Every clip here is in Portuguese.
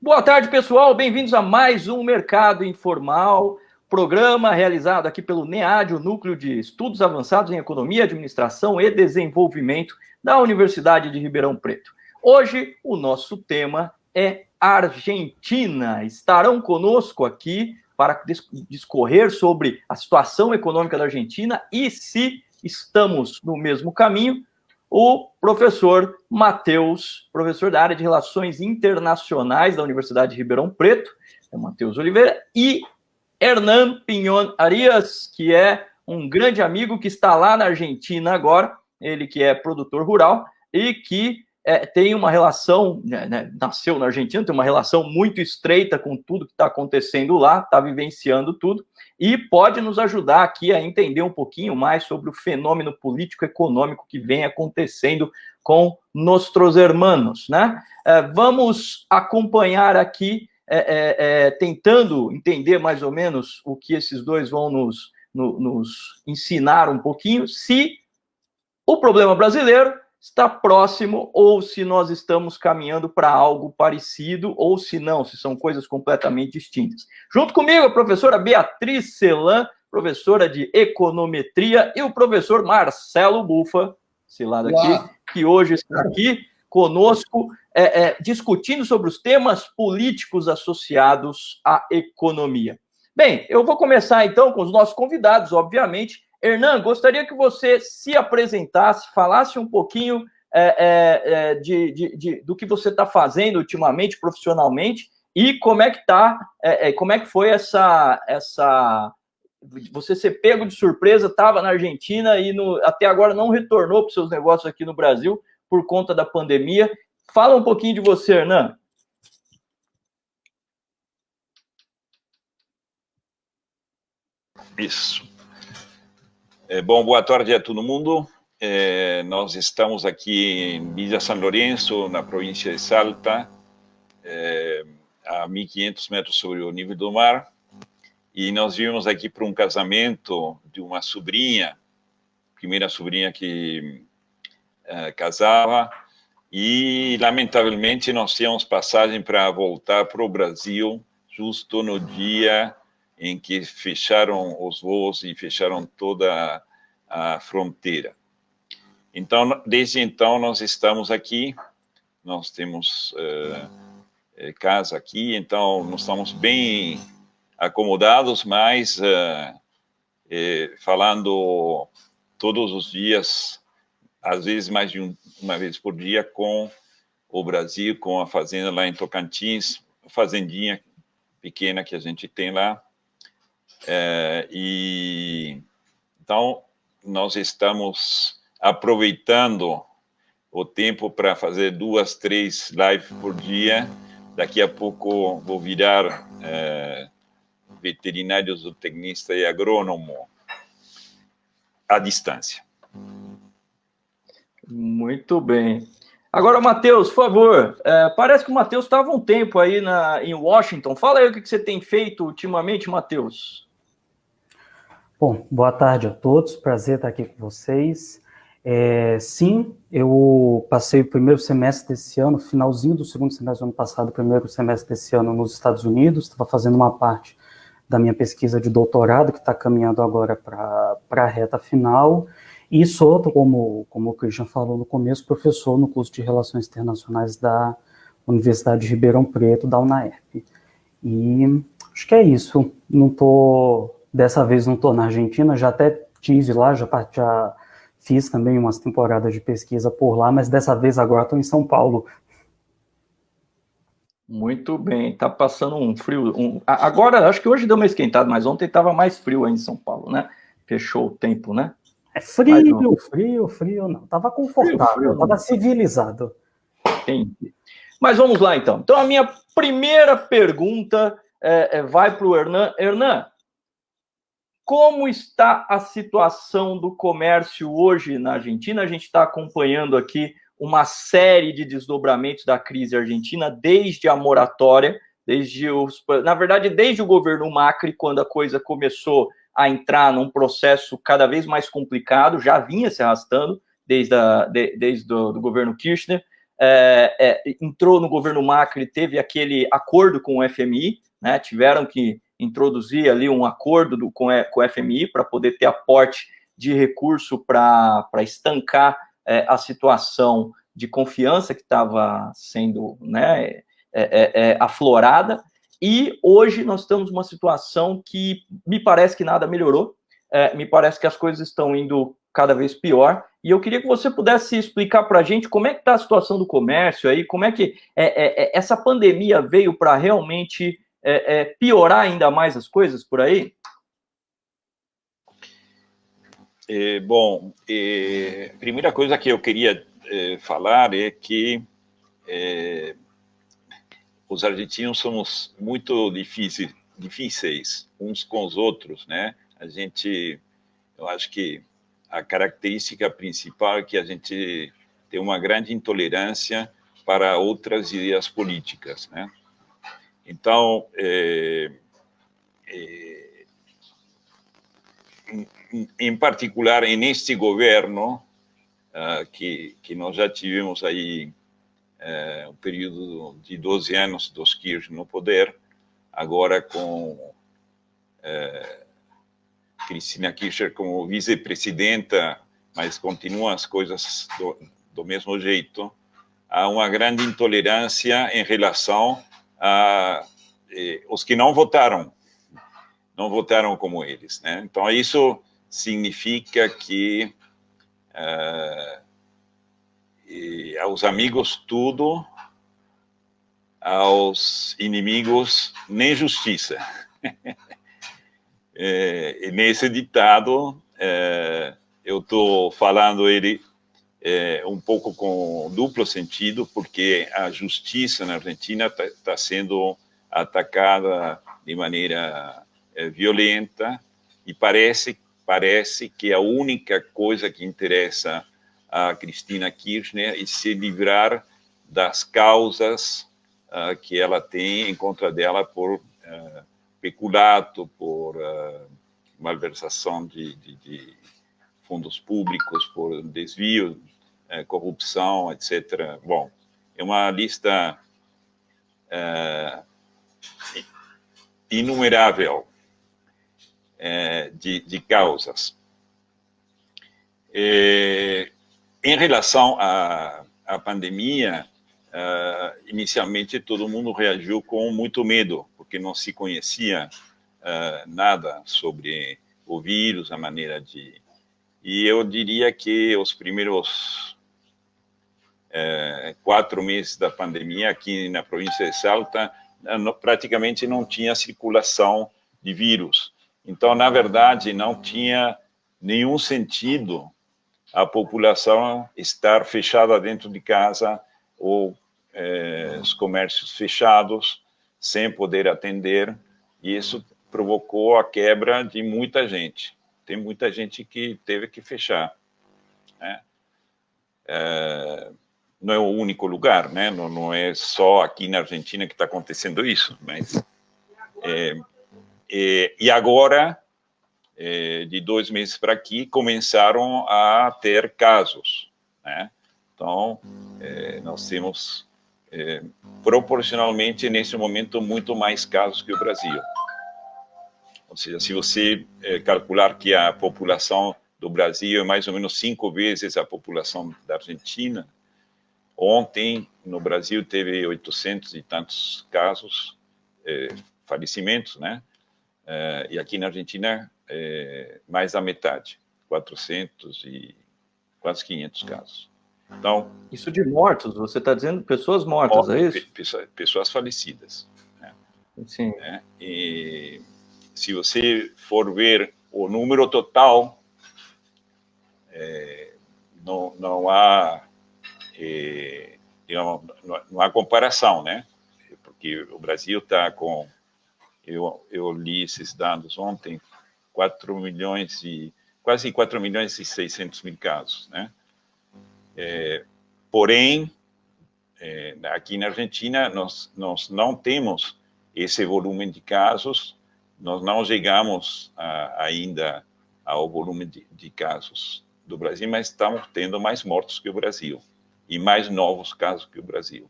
Boa tarde, pessoal. Bem-vindos a mais um Mercado Informal, programa realizado aqui pelo NEAD, o Núcleo de Estudos Avançados em Economia, Administração e Desenvolvimento da Universidade de Ribeirão Preto. Hoje, o nosso tema é Argentina. Estarão conosco aqui para discorrer sobre a situação econômica da Argentina e se estamos no mesmo caminho, o professor Matheus, professor da área de Relações Internacionais da Universidade de Ribeirão Preto, é Matheus Oliveira, e Hernán Pinhón Arias, que é um grande amigo que está lá na Argentina agora, ele que é produtor rural e que tem uma relação, nasceu na Argentina, tem uma relação muito estreita com tudo que está acontecendo lá, está vivenciando tudo, e pode nos ajudar aqui a entender um pouquinho mais sobre o fenômeno político-econômico que vem acontecendo com nossos hermanos, né? Vamos acompanhar aqui, tentando entender mais ou menos o que esses dois vão nos ensinar um pouquinho, se o problema brasileiro está próximo ou se nós estamos caminhando para algo parecido ou se não, se são coisas completamente distintas. Junto comigo a professora Beatriz Celan, professora de Econometria, e o professor Marcelo Bufa, esse lado aqui, que hoje está aqui conosco, discutindo sobre os temas políticos associados à economia. Bem, eu vou começar então com os nossos convidados, obviamente. Hernán, gostaria que você se apresentasse, falasse um pouquinho do que você está fazendo ultimamente, profissionalmente, e como é que como é que foi essa você ser pego de surpresa, estava na Argentina e até agora não retornou para os seus negócios aqui no Brasil por conta da pandemia. Fala um pouquinho de você, Hernán. Isso. Bom, boa tarde a todo mundo. Nós estamos aqui em Villa San Lorenzo, na província de Salta, a 1.500 metros sobre o nível do mar, e nós viemos aqui para um casamento de uma sobrinha, primeira sobrinha que casava, e lamentavelmente nós tínhamos passagem para voltar para o Brasil justo no dia em que fecharam os voos e fecharam toda a fronteira. Então, desde então, nós estamos aqui, nós temos casa aqui, então nós estamos bem acomodados, mas falando todos os dias, às vezes mais de uma vez por dia, com o Brasil, com a fazenda lá em Tocantins, a fazendinha pequena que a gente tem lá. Então, nós estamos aproveitando o tempo para fazer 2, 3 lives por dia. Daqui a pouco vou virar veterinário, zootecnista e agrônomo à distância. Muito bem. Agora, Matheus, por favor, parece que o Matheus estava um tempo aí em Washington. Fala aí o que você tem feito ultimamente, Matheus. Bom, boa tarde a todos, prazer estar aqui com vocês. Sim, eu passei o primeiro semestre desse ano, finalzinho do segundo semestre do ano passado, primeiro semestre desse ano nos Estados Unidos, estava fazendo uma parte da minha pesquisa de doutorado, que está caminhando agora para a reta final, e sou, como o Christian falou no começo, professor no curso de Relações Internacionais da Universidade de Ribeirão Preto, da UNAERP. E acho que é isso, dessa vez não estou na Argentina, já até estive lá, já fiz também umas temporadas de pesquisa por lá, mas dessa vez agora estou em São Paulo. Muito bem, está passando um frio. Agora, acho que hoje deu uma esquentada, mas ontem estava mais frio aí em São Paulo, né? Fechou o tempo, né? Frio, não. Estava confortável, estava civilizado. Entendi. Mas vamos lá, então. Então, a minha primeira pergunta vai para o Hernán. Hernán, como está a situação do comércio hoje na Argentina? A gente está acompanhando aqui uma série de desdobramentos da crise argentina, desde a moratória, desde o governo Macri, quando a coisa começou a entrar num processo cada vez mais complicado, já vinha se arrastando desde o governo Kirchner, entrou no governo Macri, teve aquele acordo com o FMI, né? Tiveram que introduzir ali um acordo com o FMI para poder ter aporte de recurso para estancar a situação de confiança que estava sendo, né, aflorada. E hoje nós estamos numa situação que me parece que nada melhorou, me parece que as coisas estão indo cada vez pior, e eu queria que você pudesse explicar para a gente como é que está a situação do comércio aí, como é que essa pandemia veio para realmente piorar ainda mais as coisas por aí? Bom, a primeira coisa que eu queria falar é que os argentinos somos muito difíceis uns com os outros, né? Eu acho que a característica principal é que a gente tem uma grande intolerância para outras ideias políticas, né? Então, em particular, neste governo, que nós já tivemos aí um período de 12 anos dos Kirchner no poder, agora com Cristina Kirchner como vice-presidenta, mas continuam as coisas do mesmo jeito, há uma grande intolerância em relação a os que não votaram como eles, né? Então, isso significa que aos amigos tudo, aos inimigos nem justiça. Nesse ditado, eu estou falando ele um pouco com duplo sentido, porque a justiça na Argentina está sendo atacada de maneira violenta, e parece que a única coisa que interessa a Cristina Kirchner é se livrar das causas que ela tem em contra dela por peculato, por malversação de fundos públicos, por desvio, corrupção, etc. Bom, é uma lista inumerável de causas. Em relação à pandemia, inicialmente todo mundo reagiu com muito medo, porque não se conhecia nada sobre o vírus, a maneira de... E eu diria que os primeiros 4 meses da pandemia, aqui na província de Salta, praticamente não tinha circulação de vírus. Então, na verdade, não tinha nenhum sentido a população estar fechada dentro de casa ou os comércios fechados, sem poder atender, e isso provocou a quebra de muita gente. Tem muita gente que teve que fechar, né? Não é o único lugar, né? Não é só aqui na Argentina que está acontecendo isso, mas... e agora, de 2 meses para aqui, começaram a ter casos, né? Então, nós temos, proporcionalmente, nesse momento, muito mais casos que o Brasil. Ou seja, se você calcular que a população do Brasil é mais ou menos 5 vezes a população da Argentina, ontem, no Brasil, teve 800 e tantos casos, falecimentos, né? E aqui na Argentina, mais da metade, 400 e quase 500 casos. Então, isso de mortos, você está dizendo pessoas mortas, é isso? Pessoas falecidas, né? Sim. E se você for ver o número total, não há não há comparação, né? Porque o Brasil está com, eu li esses dados ontem, quase 4 milhões e 600 mil casos, né? Porém, aqui na Argentina, nós não temos esse volume de casos, nós não chegamos ainda ao volume de casos do Brasil, mas estamos tendo mais mortos que o Brasil. e mais novos casos que o Brasil.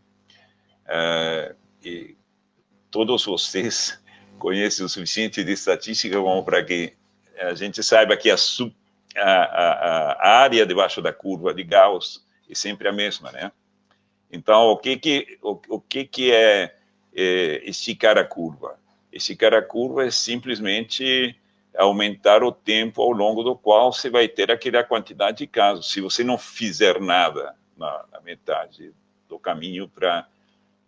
E todos vocês conhecem o suficiente de estatística como para que a gente saiba que a área debaixo da curva de Gauss é sempre a mesma, né? Então, o que é esticar a curva? Esticar a curva é simplesmente aumentar o tempo ao longo do qual você vai ter aquela quantidade de casos. Se você não fizer nada na metade do caminho para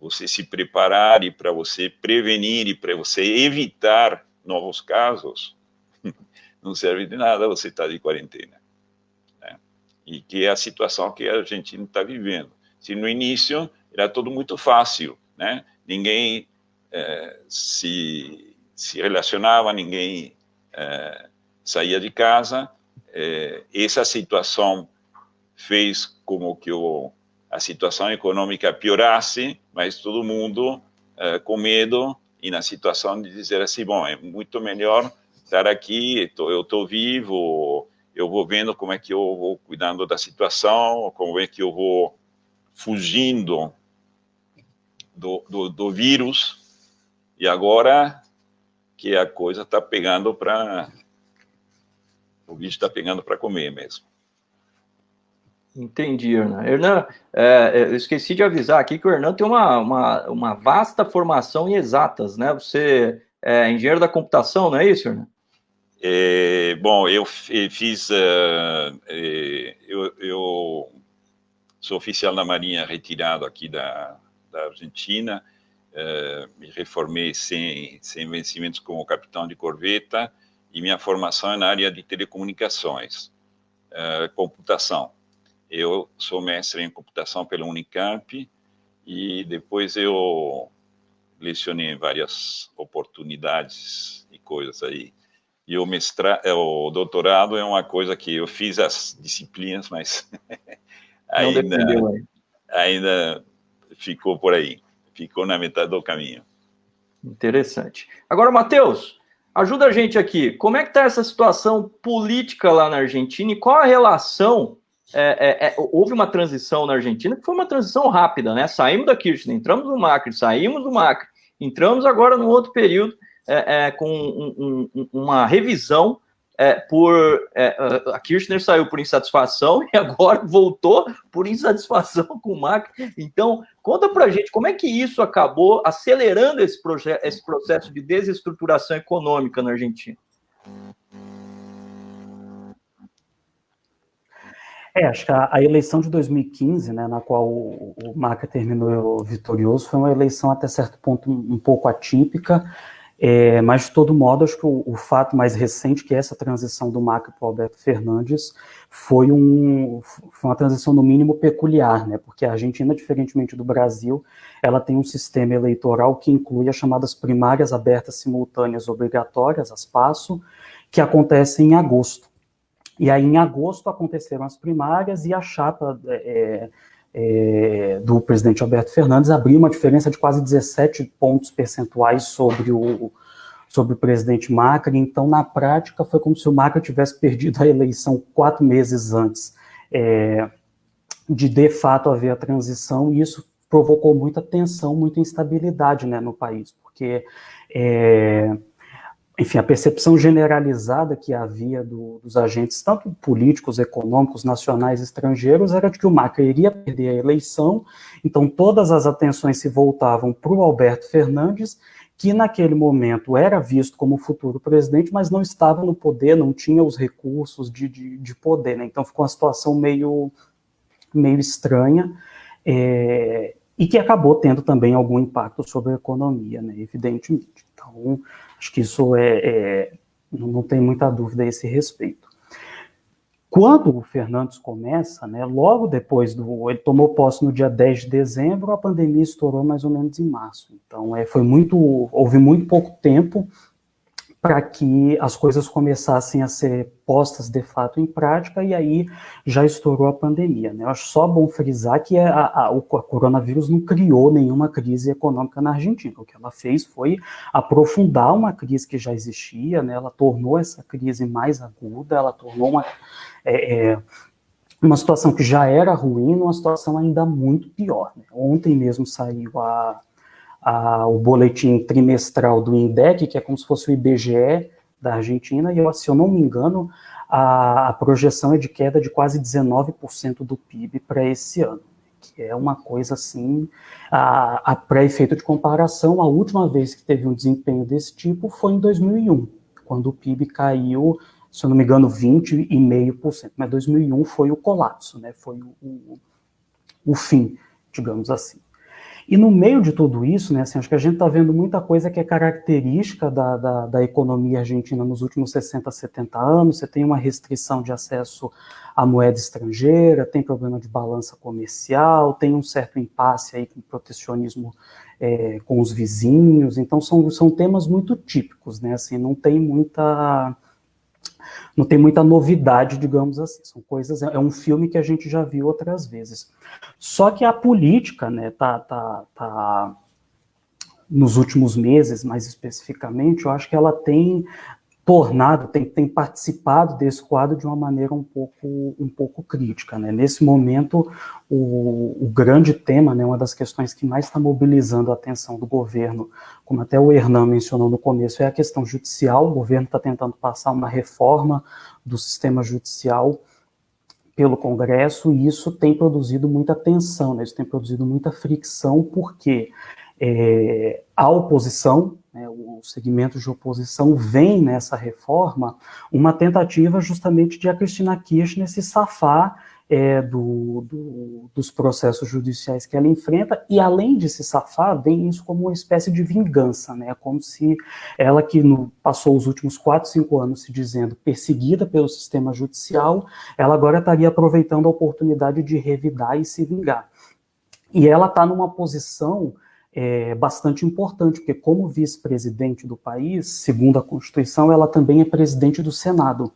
você se preparar e para você prevenir e para você evitar novos casos, não serve de nada você estar de quarentena, né? E que é a situação que a Argentina está vivendo. Se no início era tudo muito fácil, né? Ninguém se relacionava, ninguém saía de casa. Essa situação fez como que a situação econômica piorasse, mas todo mundo com medo e na situação de dizer assim, bom, é muito melhor estar aqui, eu estou vivo, eu vou vendo como é que eu vou cuidando da situação, como é que eu vou fugindo do vírus, e agora que a coisa está pegando para... O bicho está pegando para comer mesmo. Entendi, Hernan. Hernan, eu esqueci de avisar aqui que o Hernan tem uma vasta formação em exatas, né? Você é engenheiro da computação, não é isso, Hernan? Bom, eu fiz... eu sou oficial da Marinha retirado aqui da Argentina, me reformei sem vencimentos como capitão de corveta, e minha formação é na área de telecomunicações, computação. Eu sou mestre em computação pela Unicamp, e depois eu lecionei em várias oportunidades e coisas aí. E o doutorado é uma coisa que eu fiz as disciplinas, mas ainda ficou por aí. Ficou na metade do caminho. Interessante. Agora, Matheus, ajuda a gente aqui. Como é que está essa situação política lá na Argentina e qual a relação? Houve uma transição na Argentina que foi uma transição rápida, né? Saímos da Kirchner, entramos no Macri, saímos do Macri, entramos agora num outro período com uma revisão a Kirchner saiu por insatisfação e agora voltou por insatisfação com o Macri. Então, conta pra gente como é que isso acabou acelerando esse processo de desestruturação econômica na Argentina. Acho que a eleição de 2015, né, na qual o Macri terminou vitorioso, foi uma eleição até certo ponto um pouco atípica, mas de todo modo, acho que o fato mais recente, que é essa transição do Macri para o Alberto Fernandes, foi uma transição no mínimo peculiar, né, porque a Argentina, diferentemente do Brasil, ela tem um sistema eleitoral que inclui as chamadas primárias abertas simultâneas obrigatórias, as PASSO, que acontecem em agosto. E aí, em agosto, aconteceram as primárias e a chapa do presidente Alberto Fernandes abriu uma diferença de quase 17 pontos percentuais sobre o presidente Macri. Então, na prática, foi como se o Macri tivesse perdido a eleição 4 meses antes de fato, haver a transição, e isso provocou muita tensão, muita instabilidade, né, no país, porque... enfim, a percepção generalizada que havia dos agentes, tanto políticos, econômicos, nacionais e estrangeiros, era de que o Macri iria perder a eleição, então todas as atenções se voltavam para o Alberto Fernandes, que naquele momento era visto como futuro presidente, mas não estava no poder, não tinha os recursos de poder, né? Então ficou uma situação meio estranha, e que acabou tendo também algum impacto sobre a economia, né, evidentemente. Então, acho que isso não tem muita dúvida a esse respeito. Quando o Fernandes começa, né, logo depois ele tomou posse no dia 10 de dezembro, a pandemia estourou mais ou menos em março. Então, houve muito pouco tempo para que as coisas começassem a ser postas de fato em prática, e aí já estourou a pandemia, né? Eu acho só bom frisar que o coronavírus não criou nenhuma crise econômica na Argentina. O que ela fez foi aprofundar uma crise que já existia, né? Ela tornou essa crise mais aguda, ela tornou uma situação que já era ruim, numa situação ainda muito pior, né? Ontem mesmo saiu o boletim trimestral do INDEC, que é como se fosse o IBGE da Argentina, e se eu não me engano, a projeção é de queda de quase 19% do PIB para esse ano, que é uma coisa assim, para efeito de comparação, a última vez que teve um desempenho desse tipo foi em 2001, quando o PIB caiu, se eu não me engano, 20,5%, mas 2001 foi o colapso, né? Foi o fim, digamos assim. E no meio de tudo isso, né, assim, acho que a gente está vendo muita coisa que é característica da economia argentina nos últimos 60, 70 anos. Você tem uma restrição de acesso à moeda estrangeira, tem problema de balança comercial, tem um certo impasse aí com o protecionismo com os vizinhos. Então são temas muito típicos, né, assim, não tem muita novidade, digamos assim, são coisas, é um filme que a gente já viu outras vezes. Só que a política, né, nos últimos meses, mais especificamente, eu acho que ela tem tem participado desse quadro de uma maneira um pouco crítica, né? Nesse momento, o grande tema, né, uma das questões que mais está mobilizando a atenção do governo, como até o Hernan mencionou no começo, é a questão judicial. O governo está tentando passar uma reforma do sistema judicial pelo Congresso, e isso tem produzido muita tensão, né? Isso tem produzido muita fricção, porque a oposição, né, os segmentos de oposição, veem nessa reforma uma tentativa justamente de a Cristina Kirchner se safar dos processos judiciais que ela enfrenta, e além de se safar, vem isso como uma espécie de vingança, né, como se ela, que passou os últimos 4, 5 anos se dizendo perseguida pelo sistema judicial, ela agora estaria aproveitando a oportunidade de revidar e se vingar. E ela está numa posição bastante importante, porque como vice-presidente do país, segundo a Constituição, ela também é presidente do Senado.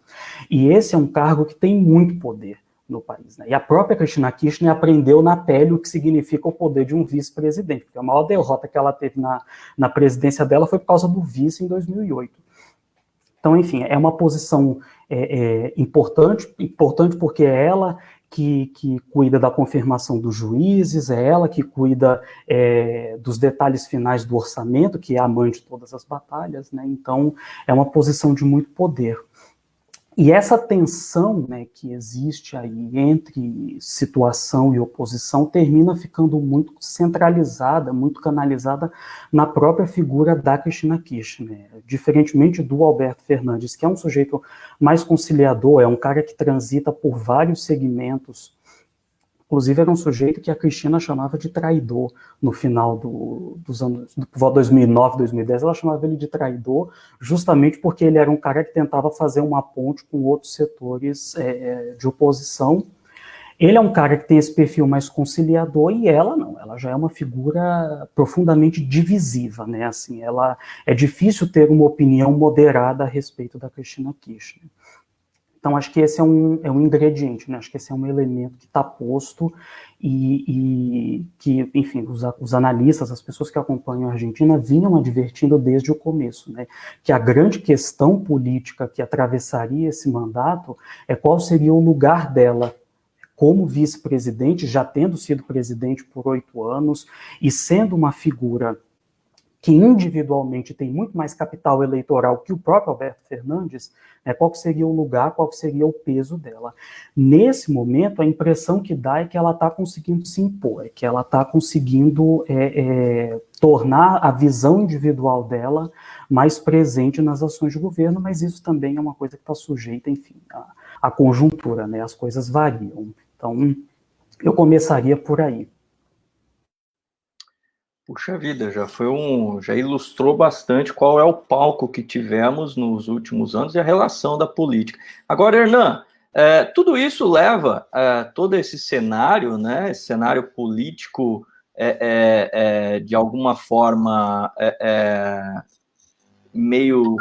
E esse é um cargo que tem muito poder no país, né? E a própria Cristina Kirchner aprendeu na pele o que significa o poder de um vice-presidente, porque a maior derrota que ela teve na presidência dela foi por causa do vice em 2008. Então, enfim, é uma posição importante porque é ela que cuida da confirmação dos juízes, é ela que cuida dos detalhes finais do orçamento, que é a mãe de todas as batalhas, né? Então, é uma posição de muito poder. E essa tensão, né, que existe aí entre situação e oposição termina ficando muito centralizada, muito canalizada na própria figura da Cristina Kirchner. Diferentemente do Alberto Fernandes, que é um sujeito mais conciliador, é um cara que transita por vários segmentos. Inclusive, era um sujeito que a Cristina chamava de traidor no final dos anos, do 2009, 2010, ela chamava ele de traidor, justamente porque ele era um cara que tentava fazer uma ponte com outros setores de oposição. Ele é um cara que tem esse perfil mais conciliador, e ela não, ela já é uma figura profundamente divisiva, né? Assim, é difícil ter uma opinião moderada a respeito da Cristina Kirchner. Então, acho que esse é um ingrediente, né? Acho que esse é um elemento que está posto e que, enfim, os analistas, as pessoas que acompanham a Argentina vinham advertindo desde o começo, né? Que a grande questão política que atravessaria esse mandato é qual seria o lugar dela como vice-presidente, já tendo sido presidente por 8 anos e sendo uma figura que individualmente tem muito mais capital eleitoral que o próprio Alberto Fernandes, né, qual que seria o lugar, qual que seria o peso dela. Nesse momento, a impressão que dá é que ela está conseguindo se impor, é que ela está conseguindo tornar a visão individual dela mais presente nas ações de governo, mas isso também é uma coisa que está sujeita, enfim, à conjuntura, né, as coisas variam. Então, eu começaria por aí. Puxa vida, já ilustrou bastante qual é o palco que tivemos nos últimos anos e a relação da política. Agora, Hernan, tudo isso leva a todo esse cenário, né, esse cenário político de alguma forma meio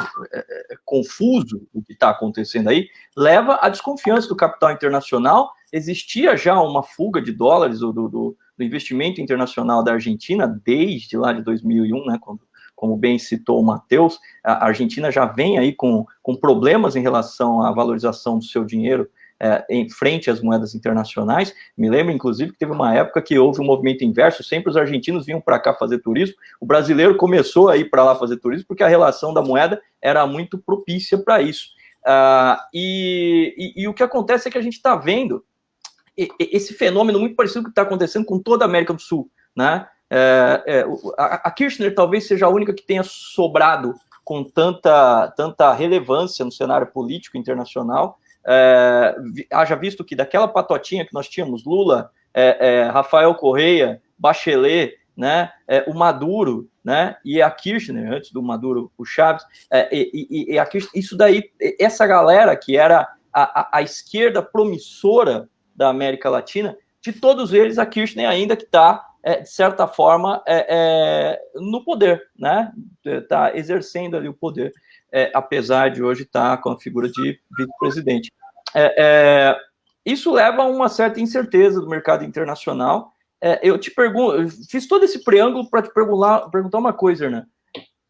confuso o que está acontecendo aí, leva à desconfiança do capital internacional. Existia já uma fuga de dólares do investimento internacional da Argentina desde lá de 2001, né, como bem citou o Matheus. A Argentina já vem aí com problemas em relação à valorização do seu dinheiro em frente às moedas internacionais. Me lembro, inclusive, que teve uma época que houve um movimento inverso, sempre os argentinos vinham para cá fazer turismo, o brasileiro começou a ir para lá fazer turismo, porque a relação da moeda era muito propícia para isso. E o que acontece é que a gente está vendo esse fenômeno muito parecido com o que está acontecendo com toda a América do Sul, né? A Kirchner talvez seja a única que tenha sobrado com tanta relevância no cenário político internacional, haja visto que daquela patotinha que nós tínhamos, Lula, Rafael Correa, Bachelet, né, o Maduro, né, e a Kirchner, antes do Maduro, o Chaves, e a Kirchner, isso daí, essa galera que era a esquerda promissora da América Latina, de todos eles, a Kirchner ainda que está, de certa forma, no poder, né? Está exercendo ali o poder, apesar de hoje estar com a figura de vice-presidente. Isso leva a uma certa incerteza do mercado internacional. Eu te pergunto, eu fiz todo esse preâmbulo para te perguntar uma coisa, Hernan.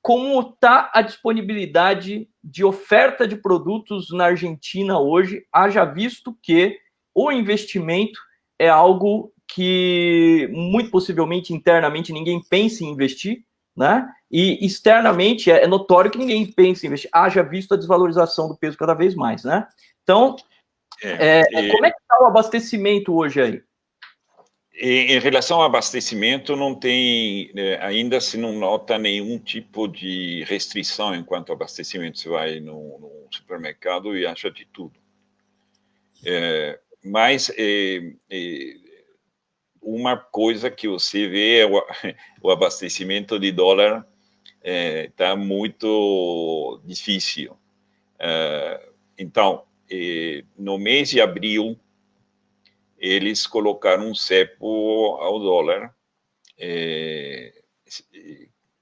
Como está a disponibilidade de oferta de produtos na Argentina hoje, haja visto que o investimento é algo que, muito possivelmente, internamente, ninguém pensa em investir, né? E externamente é notório que ninguém pensa em investir, haja visto a desvalorização do peso cada vez mais, né? Então, como é que está o abastecimento hoje aí? Em relação ao abastecimento, não tem, ainda se não nota nenhum tipo de restrição enquanto ao abastecimento. Você vai no supermercado e acha de tudo. Mas uma coisa que você vê é o abastecimento de dólar está muito difícil. Então, no mês de abril, eles colocaram um cepo ao dólar,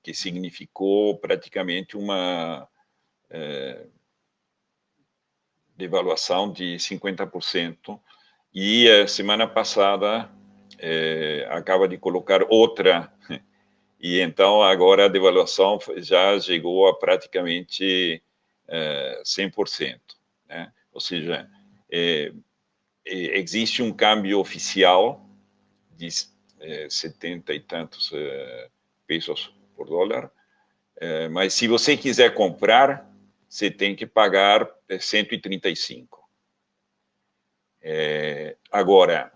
que significou praticamente uma devaluação de 50%, e a semana passada acaba de colocar outra, e então agora a devaluação já chegou a praticamente 100%, né? Ou seja, existe um câmbio oficial de 70 e tantos pesos por dólar, mas se você quiser comprar, você tem que pagar 135. Agora,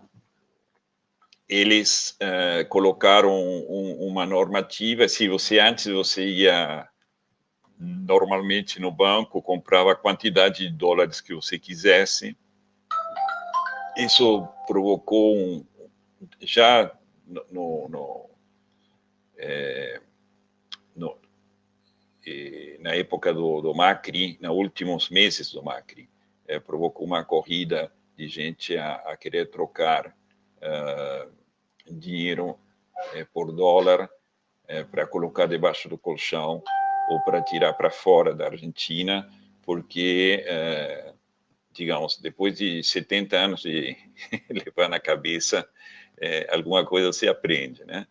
eles colocaram uma normativa, se você antes você ia normalmente no banco, comprava a quantidade de dólares que você quisesse. Isso provocou já na época do Macri, nos últimos meses do Macri, provocou uma corrida de gente a querer trocar dinheiro por dólar para colocar debaixo do colchão ou para tirar para fora da Argentina, porque, digamos, depois de 70 anos de levar na cabeça, alguma coisa se aprende, né?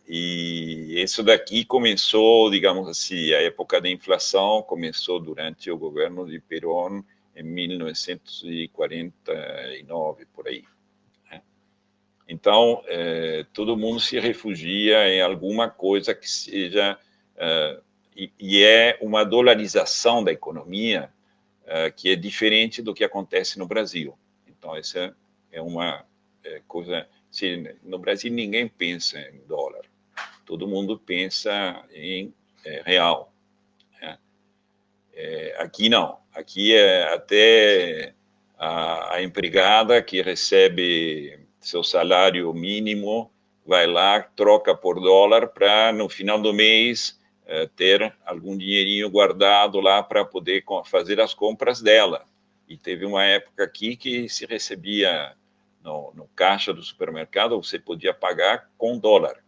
E isso daqui começou, digamos assim, a época da inflação começou durante o governo de Perón em 1949, por aí. Né? Então, todo mundo se refugia em alguma coisa que seja... e é uma dolarização da economia que é diferente do que acontece no Brasil. Então, essa é uma coisa... No Brasil, ninguém pensa em dólar. Todo mundo pensa em real. Né? Aqui não. Aqui até a empregada que recebe seu salário mínimo vai lá, troca por dólar para, no final do mês, ter algum dinheirinho guardado lá para poder fazer as compras dela. E teve uma época aqui que se recebia... No caixa do supermercado, você podia pagar com dólar.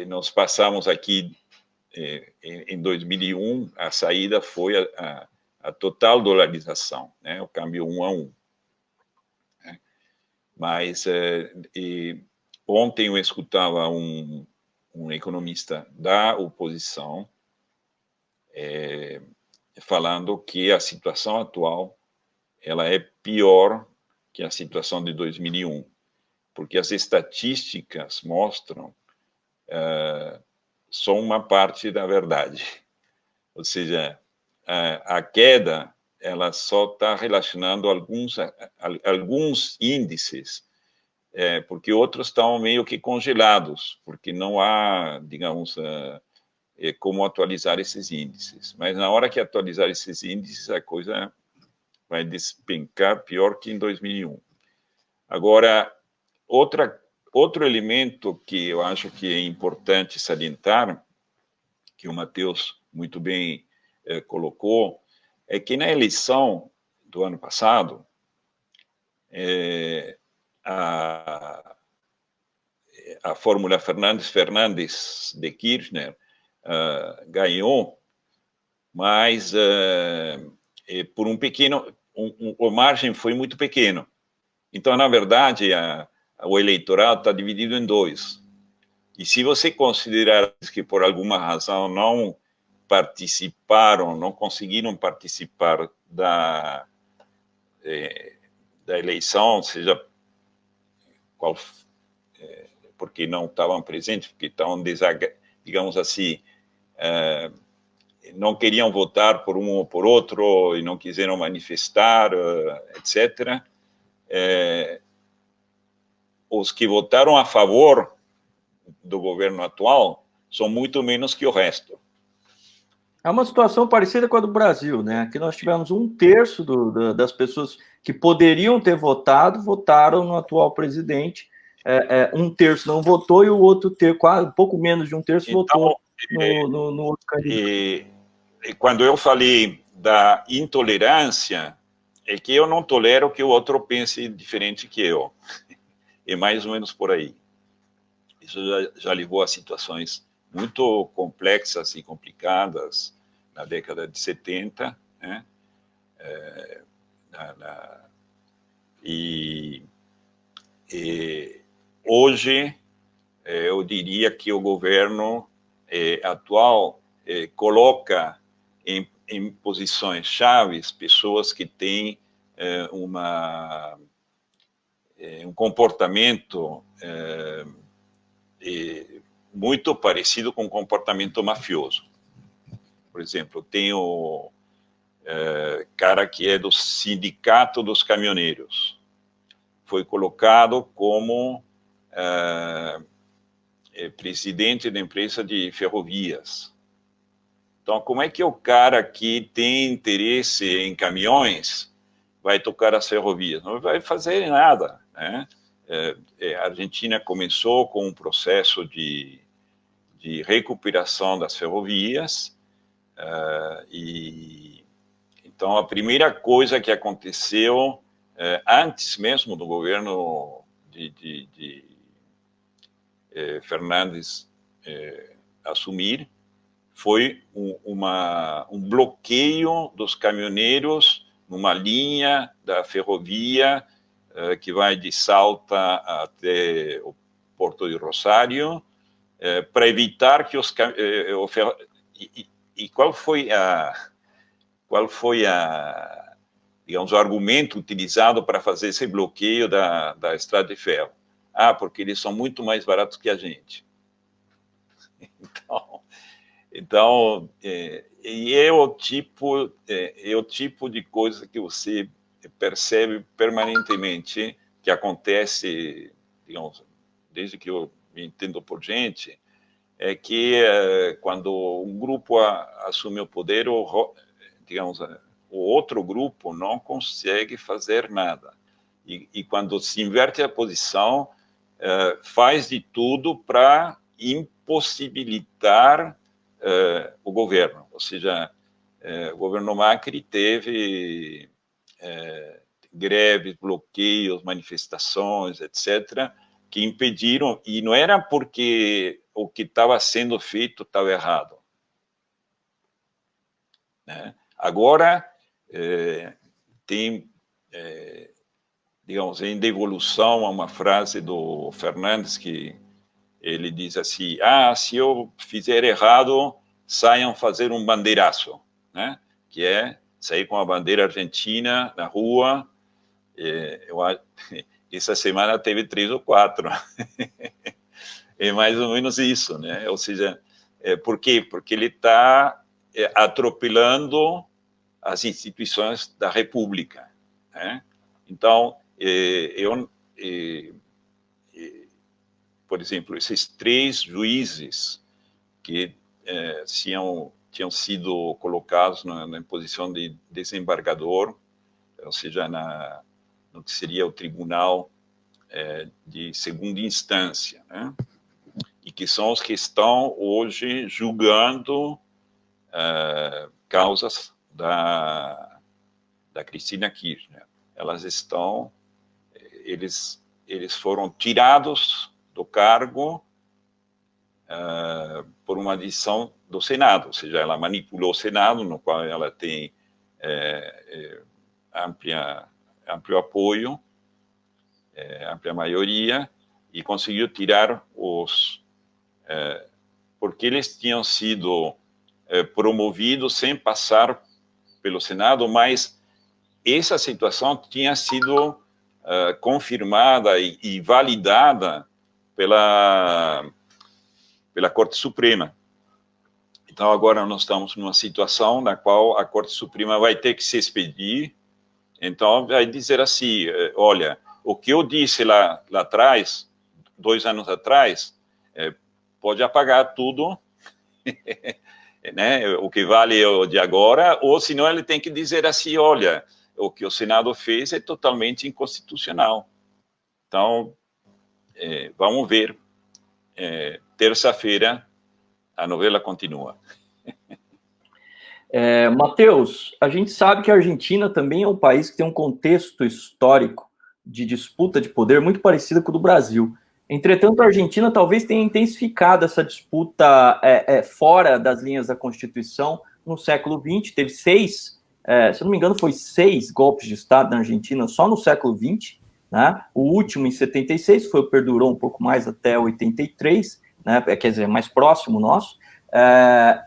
Nós passamos aqui, em 2001, a saída foi a total dolarização, né? O câmbio 1 a 1. Né? Mas ontem eu escutava um economista da oposição falando que a situação atual ela é pior que a situação de 2001, porque as estatísticas mostram só uma parte da verdade. Ou seja, a queda ela só está relacionando alguns índices, porque outros estão meio que congelados, porque não há, digamos, como atualizar esses índices. Mas na hora que atualizar esses índices, a coisa vai despencar pior que em 2001. Agora, outro elemento que eu acho que é importante salientar, que o Matheus muito bem colocou, é que na eleição do ano passado, a fórmula Fernandes de Kirchner ganhou, mas por um pequeno, a margem foi muito pequeno. Então, na verdade, o eleitorado está dividido em dois. E se você considerar que por alguma razão não participaram, não conseguiram participar da eleição, seja qual, porque não estavam presentes, porque estavam, digamos assim, não queriam votar por um ou por outro e não quiseram manifestar, etc. Os que votaram a favor do governo atual são muito menos que o resto. É uma situação parecida com a do Brasil, né? Aqui nós tivemos 1/3 das pessoas que poderiam ter votado, votaram no atual presidente. 1/3 não votou e o outro terço, quase um pouco menos de 1/3, votou no outro candidato. E quando eu falei da intolerância, é que eu não tolero que o outro pense diferente que eu. É mais ou menos por aí. Isso já levou a situações muito complexas e complicadas na década de 70, né? E hoje, eu diria que o governo atual coloca em posições chaves pessoas que têm um comportamento muito parecido com o comportamento mafioso. Por exemplo, tem o cara que é do sindicato dos caminhoneiros. Foi colocado como presidente da empresa de ferrovias. Então, como é que o cara que tem interesse em caminhões vai tocar as ferrovias? Não vai fazer nada, né? A Argentina começou com um processo de recuperação das ferrovias, e então a primeira coisa que aconteceu antes mesmo do governo de Fernandes assumir foi um bloqueio dos caminhoneiros numa linha da ferrovia que vai de Salta até o Porto de Rosário, para evitar que os e qual foi digamos, o argumento utilizado para fazer esse bloqueio da estrada de ferro? Porque eles são muito mais baratos que a gente. Então e é o tipo de coisa que você percebe permanentemente que acontece, digamos, desde que eu me entendo por gente, é que quando um grupo assume o poder, digamos, o outro grupo não consegue fazer nada. E quando se inverte a posição, faz de tudo para impossibilitar o governo. Ou seja, o governo Macri teve greves, bloqueios, manifestações, etc., que impediram, e não era porque o que estava sendo feito estava errado, né? Agora, tem, digamos, em devolução a uma frase do Fernandes, que ele diz assim: se eu fizer errado, saiam fazer um bandeiraço, né? Que é sair com a bandeira argentina na rua. Essa semana teve 3 ou 4. É mais ou menos isso, né? Ou seja, por quê? Porque ele está atropelando as instituições da República, né? Então, por exemplo, esses 3 juízes que tinham sido colocados na posição de desembargador, ou seja, no que seria o tribunal de segunda instância, né? E que são os que estão hoje julgando causas da Cristina Kirchner. Eles foram tirados do cargo por uma decisão do Senado, ou seja, ela manipulou o Senado, no qual ela tem amplo apoio, ampla maioria, e conseguiu tirar porque eles tinham sido promovidos sem passar pelo Senado, mas essa situação tinha sido confirmada e validada pela Corte Suprema. Então, agora nós estamos numa situação na qual a Corte Suprema vai ter que se expedir. Então, vai dizer assim, olha, o que eu disse lá atrás, 2 anos atrás, pode apagar tudo, né? O que vale é o de agora, ou senão ele tem que dizer assim, olha, o que o Senado fez é totalmente inconstitucional. Então, vamos ver. Terça-feira, a novela continua. Matheus, a gente sabe que a Argentina também é um país que tem um contexto histórico de disputa de poder muito parecido com o do Brasil. Entretanto, a Argentina talvez tenha intensificado essa disputa fora das linhas da Constituição no século XX. Teve 6, se eu não me engano, foi 6 golpes de Estado na Argentina só no século XX. Né? O último, em 76, perdurou um pouco mais até 83, né? Quer dizer, mais próximo nosso.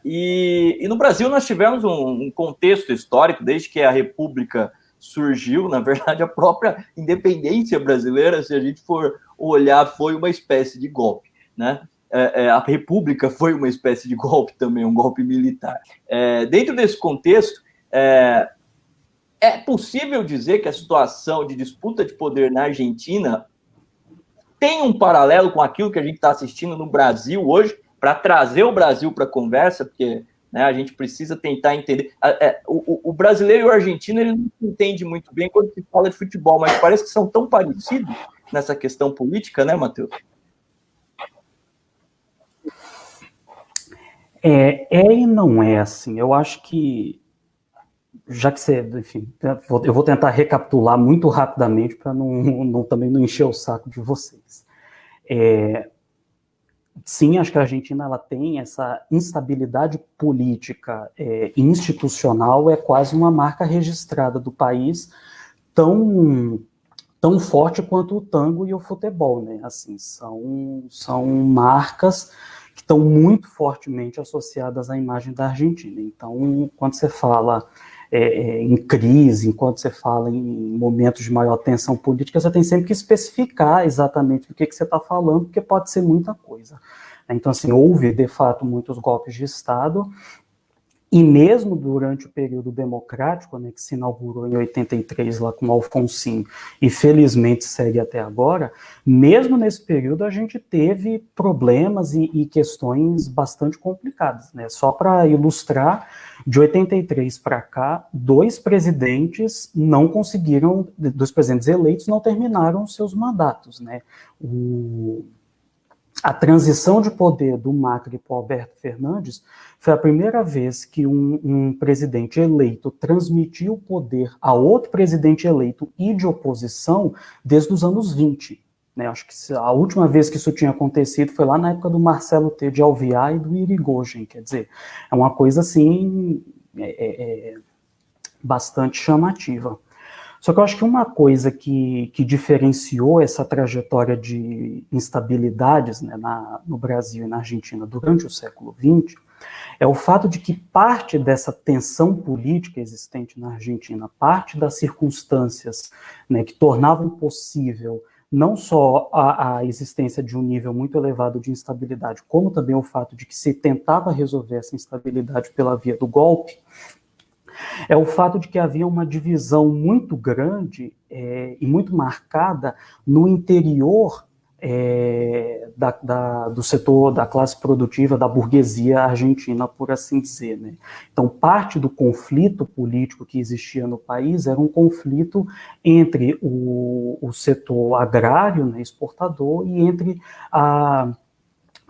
E no Brasil nós tivemos um contexto histórico, desde que a República surgiu. Na verdade, a própria independência brasileira, se a gente for olhar, foi uma espécie de golpe, né? A República foi uma espécie de golpe também, um golpe militar. Dentro desse contexto, é possível dizer que a situação de disputa de poder na Argentina tem um paralelo com aquilo que a gente está assistindo no Brasil hoje, para trazer o Brasil para a conversa, porque, né, a gente precisa tentar entender. O brasileiro e o argentino, ele não se entende muito bem quando se fala de futebol, mas parece que são tão parecidos nessa questão política, né, Matheus? E não é assim. Eu acho que, já que você, enfim, eu vou tentar recapitular muito rapidamente para também não encher o saco de vocês. Sim, acho que a Argentina ela tem essa instabilidade política institucional, é quase uma marca registrada do país, tão forte quanto o tango e o futebol, né? Assim, são marcas que estão muito fortemente associadas à imagem da Argentina. Então, quando você fala em crise, enquanto você fala em momentos de maior tensão política, você tem sempre que especificar exatamente do que você está falando, porque pode ser muita coisa. Então, assim, houve, de fato, muitos golpes de Estado, e mesmo durante o período democrático, né, que se inaugurou em 83 lá com Alfonsín, e felizmente segue até agora, mesmo nesse período a gente teve problemas e questões bastante complicadas, né? Só para ilustrar, de 83 para cá, 2 presidentes eleitos não terminaram seus mandatos, né? A transição de poder do Macri para o Alberto Fernandes foi a primeira vez que um presidente eleito transmitiu o poder a outro presidente eleito e de oposição desde os anos 20. Né? Acho que a última vez que isso tinha acontecido foi lá na época do Marcelo T. de Alvear e do Irigoyen. Quer dizer, é uma coisa assim bastante chamativa. Só que eu acho que uma coisa que diferenciou essa trajetória de instabilidades, né, no Brasil e na Argentina durante o século XX é o fato de que parte dessa tensão política existente na Argentina, parte das circunstâncias, né, que tornavam possível não só a existência de um nível muito elevado de instabilidade, como também o fato de que se tentava resolver essa instabilidade pela via do golpe, é o fato de que havia uma divisão muito grande e muito marcada no interior do setor da classe produtiva, da burguesia argentina, por assim dizer, né? Então, parte do conflito político que existia no país era um conflito entre o setor agrário, né, exportador, e entre a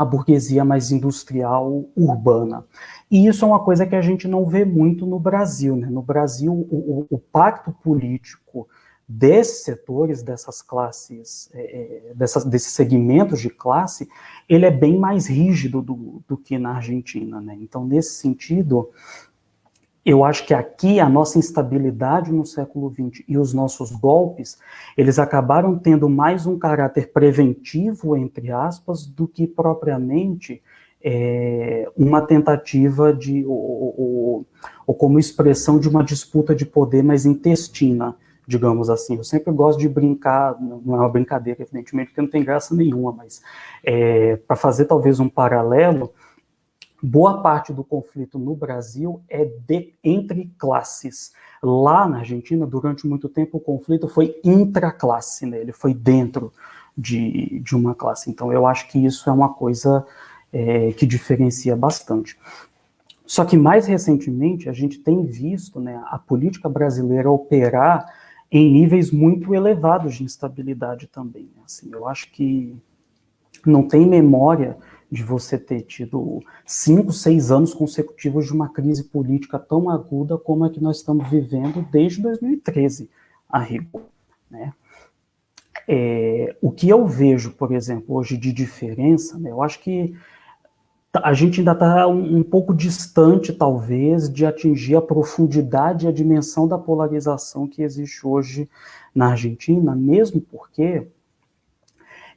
burguesia mais industrial urbana. E isso é uma coisa que a gente não vê muito no Brasil, né? No Brasil, o pacto político desses setores, dessas classes, desses segmentos de classe, ele é bem mais rígido do que na Argentina, né? Então, nesse sentido, eu acho que aqui a nossa instabilidade no século XX e os nossos golpes, eles acabaram tendo mais um caráter preventivo, entre aspas, do que propriamente uma tentativa de, ou como expressão de uma disputa de poder mais intestina, digamos assim. Eu sempre gosto de brincar, não é uma brincadeira, evidentemente, porque não tem graça nenhuma, mas para fazer talvez um paralelo, boa parte do conflito no Brasil é entre classes. Lá na Argentina, durante muito tempo, o conflito foi intraclasse, né? Ele foi dentro de uma classe. Então, eu acho que isso é uma coisa que diferencia bastante. Só que, mais recentemente, a gente tem visto, né, a política brasileira operar em níveis muito elevados de instabilidade também. Assim, eu acho que não tem memória de você ter tido 5, 6 anos consecutivos de uma crise política tão aguda como a que nós estamos vivendo desde 2013, a rigor, né? O que eu vejo, por exemplo, hoje de diferença, né, eu acho que a gente ainda está um pouco distante, talvez, de atingir a profundidade e a dimensão da polarização que existe hoje na Argentina, mesmo porque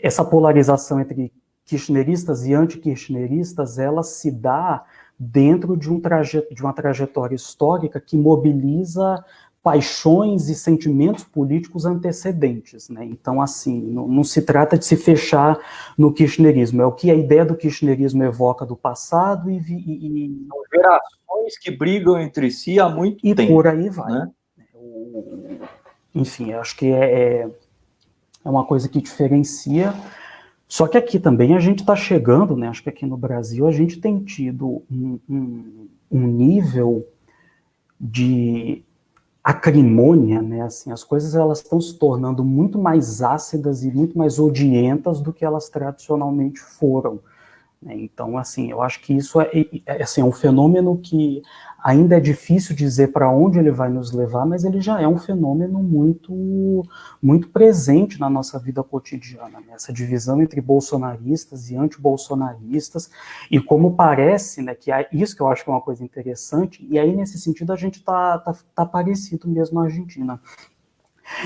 essa polarização entre kirchneristas e anti-kirchneristas, ela se dá dentro de uma trajetória histórica que mobiliza paixões e sentimentos políticos antecedentes, né? Então, assim, não se trata de se fechar no kirchnerismo, é o que a ideia do kirchnerismo evoca do passado e gerações que brigam entre si há muito tempo. E por aí vai. Né? Enfim, acho que é uma coisa que diferencia. Só que aqui também a gente está chegando, né? Acho que aqui no Brasil a gente tem tido um nível de acrimônia, né? Assim, as coisas elas estão se tornando muito mais ácidas e muito mais odientas do que elas tradicionalmente foram. Né? Então, assim, eu acho que isso assim, é um fenômeno que ainda é difícil dizer para onde ele vai nos levar, mas ele já é um fenômeno muito, muito presente na nossa vida cotidiana, né? Essa divisão entre bolsonaristas e antibolsonaristas, e como parece, né, que isso que eu acho que é uma coisa interessante, e aí nesse sentido a gente tá parecido mesmo na Argentina,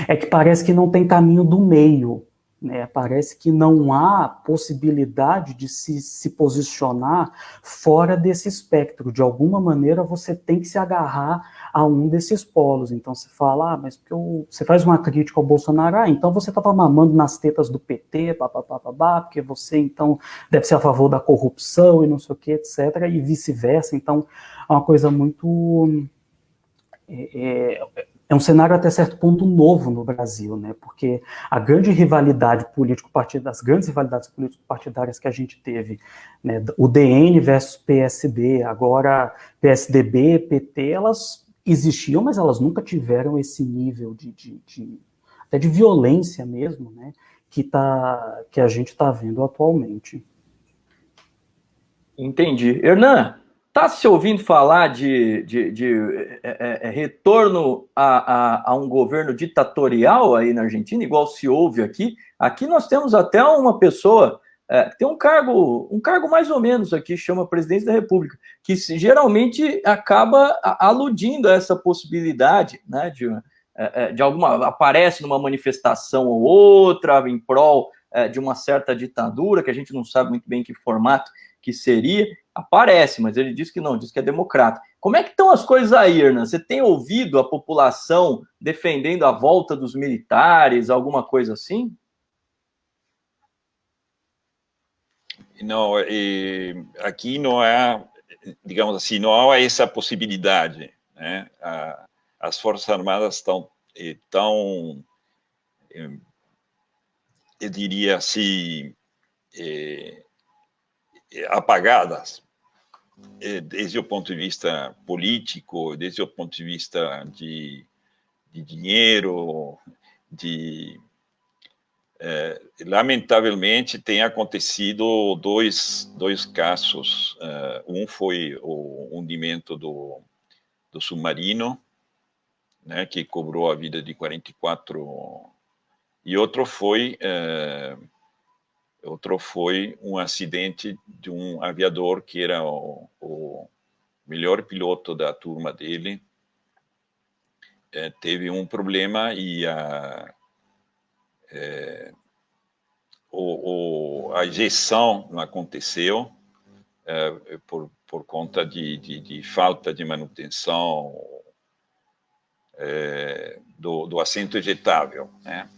é que parece que não tem caminho do meio, né? Parece que não há possibilidade de se posicionar fora desse espectro. De alguma maneira, você tem que se agarrar a um desses polos. Então, você fala, mas porque você faz uma crítica ao Bolsonaro, então você estava mamando nas tetas do PT, porque você, então, deve ser a favor da corrupção e não sei o que, etc., e vice-versa. Então, é uma coisa muito... É um cenário até certo ponto novo no Brasil, né? Porque a grande rivalidade político-partidária, as grandes rivalidades político-partidárias que a gente teve, né, o DN versus PSD, agora PSDB, PT, elas existiam, mas elas nunca tiveram esse nível até de violência mesmo, né? Que a gente está vendo atualmente. Entendi. Hernan, está se ouvindo falar de retorno a um governo ditatorial aí na Argentina, igual se ouve aqui? Aqui nós temos até uma pessoa que tem um cargo mais ou menos aqui, chama Presidente da República, que geralmente acaba aludindo a essa possibilidade, né, de alguma, aparece numa manifestação ou outra em prol de uma certa ditadura, que a gente não sabe muito bem que formato que seria, aparece, mas ele diz que não, diz que é democrata. Como é que estão as coisas aí, Hernan? Você tem ouvido a população defendendo a volta dos militares, alguma coisa assim? Não, aqui não há, digamos assim, não há essa possibilidade, né? As Forças Armadas estão tão, eu diria assim, apagadas, desde o ponto de vista político, desde o ponto de vista de dinheiro, lamentavelmente tem acontecido dois casos. Um foi o hundimento do submarino, né, que cobrou a vida de 44, e outro foi um acidente de um aviador que era o melhor piloto da turma dele. Teve um problema e a ejeção não aconteceu por conta de falta de manutenção do assento ejetável, né?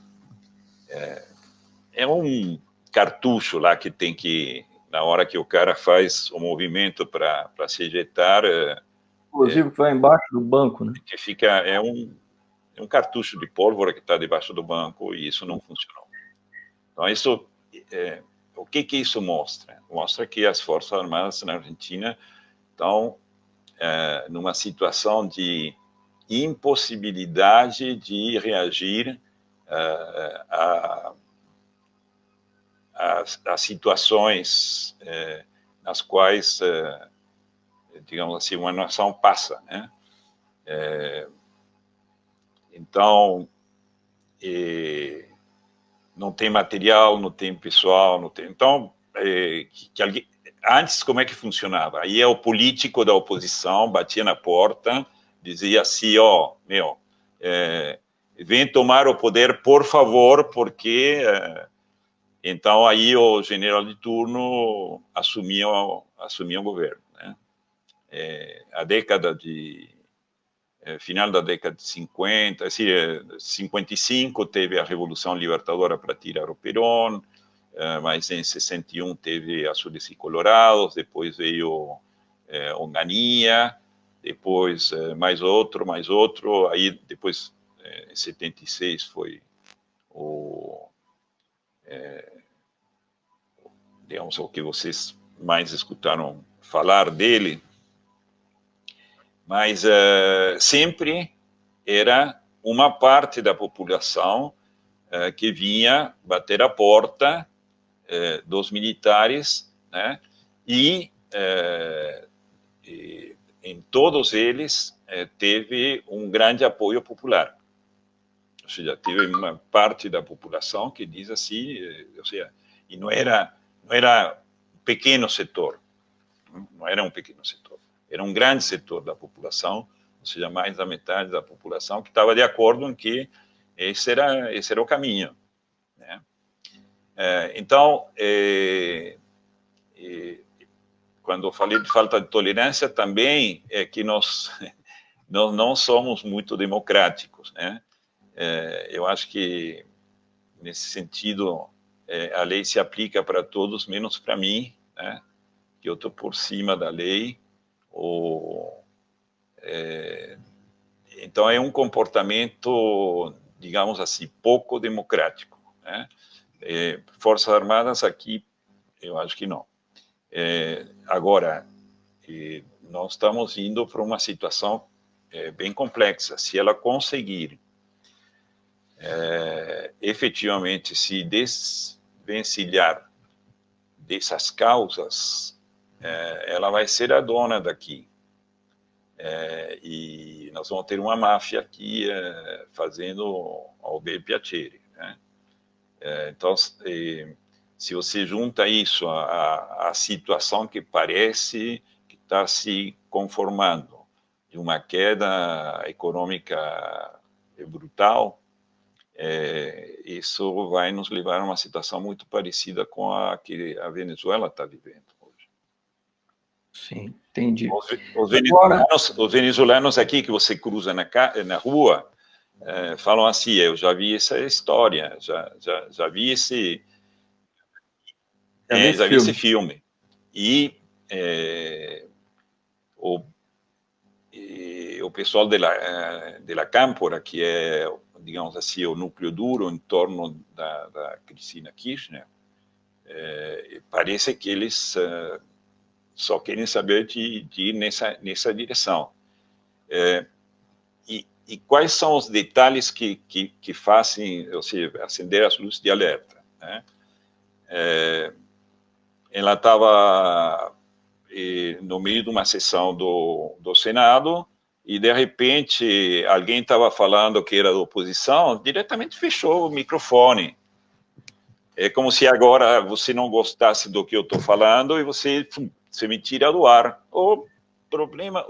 É um cartucho lá que tem que, na hora que o cara faz o movimento para se ejetar, Inclusive, foi embaixo do banco, né? que fica, é um cartucho de pólvora que está debaixo do banco e isso não funcionou. Então, isso, o que isso mostra? Mostra que as Forças Armadas na Argentina estão numa situação de impossibilidade de reagir a situações nas quais, digamos assim, uma nação passa, né? Então, não tem material, não tem pessoal, não tem. Então, antes, como é que funcionava? Aí o político da oposição batia na porta, dizia assim, ó, vem tomar o poder, por favor, porque então aí o general de turno assumia o governo, né? A década final da década de 50, assim, 55 teve a Revolução Libertadora para tirar o Perón, mas em 61 teve Azules e Colorados, depois veio Onganía, depois mais outro, aí depois em 76 foi digamos, o que vocês mais escutaram falar dele, mas sempre era uma parte da população que vinha bater a porta dos militares, né? E em todos eles teve um grande apoio popular. Ou seja, teve uma parte da população que diz assim, ou seja, e não era um pequeno setor, não era um pequeno setor, era um grande setor da população, ou seja, mais da metade da população que estava de acordo em que esse era o caminho, né? Então, quando eu falei de falta de tolerância, também é que nós não somos muito democráticos, né? Eu acho que, nesse sentido, a lei se aplica para todos, menos para mim, né? Que eu estou por cima da lei. Então, é um comportamento, digamos assim, pouco democrático, né? Forças Armadas aqui, eu acho que não. Agora, nós estamos indo para uma situação bem complexa. Se ela conseguir efetivamente se desvencilhar dessas causas, ela vai ser a dona daqui. E nós vamos ter uma máfia aqui fazendo ao bel piacere, né? Então, se você junta isso à situação que parece que está se conformando de uma queda econômica brutal, isso vai nos levar a uma situação muito parecida com a que a Venezuela está vivendo hoje. Sim, entendi. Os venezuelanos aqui que você cruza na rua falam assim: eu já vi essa história, já vi esse filme. E o pessoal de la Cámpora, que é, digamos assim, o núcleo duro em torno da Cristina Kirchner, parece que eles só querem saber de ir nessa direção. E quais são os detalhes que fazem, ou seja, acender as luzes de alerta, né? Ela estava no meio de uma sessão do Senado e, de repente, alguém estava falando que era da oposição, diretamente fechou o microfone. É como se agora você não gostasse do que eu estou falando e você me tira do ar. O problema,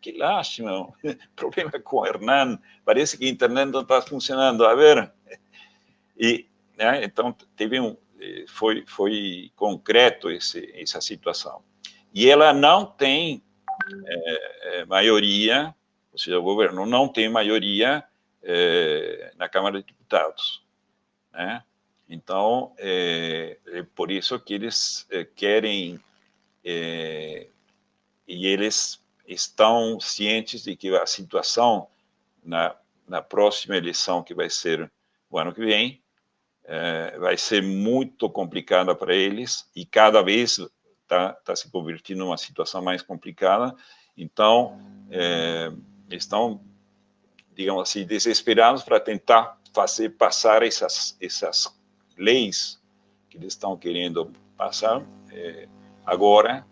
que lástima, problema com o Hernan, parece que a internet não está funcionando, a ver? E, né, então, foi concreto essa situação. E ela não tem maioria, ou seja, o governo não tem maioria na Câmara de Deputados, né? Então, é por isso que eles querem, e eles estão cientes de que a situação na próxima eleição, que vai ser o ano que vem, vai ser muito complicada para eles, e cada vez está se convertindo numa situação mais complicada. Então, estão, digamos assim, desesperados para tentar fazer passar essas leis que eles estão querendo passar agora,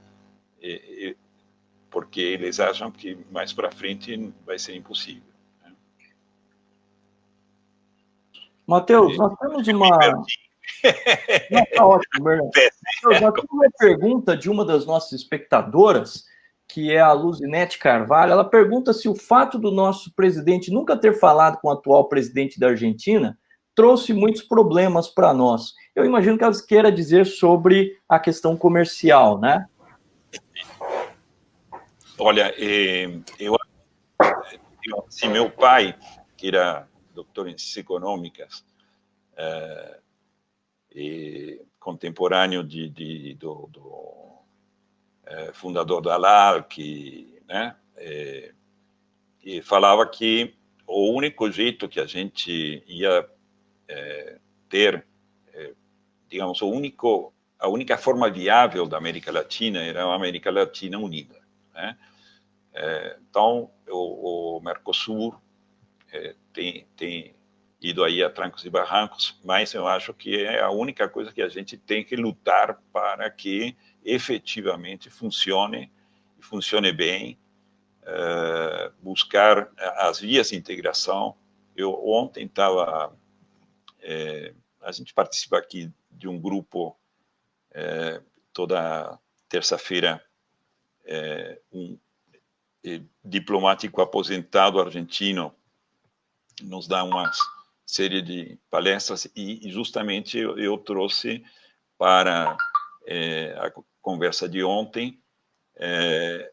porque eles acham que mais para frente vai ser impossível. Matheus, nós temos uma... Não, tá ótimo, Bernardo. Nós temos uma pergunta de uma das nossas espectadoras, que é a Luzinete Carvalho. Ela pergunta se o fato do nosso presidente nunca ter falado com o atual presidente da Argentina trouxe muitos problemas para nós. Eu imagino que ela queira dizer sobre a questão comercial, né? Olha, se meu pai, que era doutor em ciências econômicas, e contemporâneo do fundador da LARC, né, e falava que o único jeito que a gente ia ter, digamos, a única forma viável da América Latina era a América Latina unida, né? Então, o Mercosul tem ido aí a trancos e barrancos, mas eu acho que é a única coisa que a gente tem que lutar para que efetivamente funcione bem, buscar as vias de integração. Eu ontem estava... a gente participa aqui de um grupo toda terça-feira, um diplomático aposentado argentino nos dá uma série de palestras e justamente eu trouxe para a conversa de ontem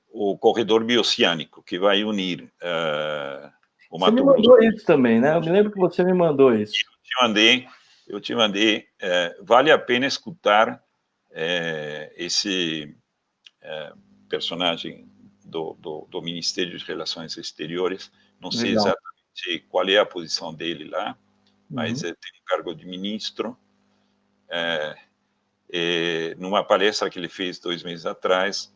o corredor bioceânico, que vai unir o Mato Grosso. Você me mandou isso também, né? Eu me lembro que você me mandou isso. Eu te mandei. Vale a pena escutar esse personagem do Ministério de Relações Exteriores. Não sei exatamente qual é a posição dele lá, mas ele tem um cargo de ministro. Numa palestra que ele fez 2 meses atrás,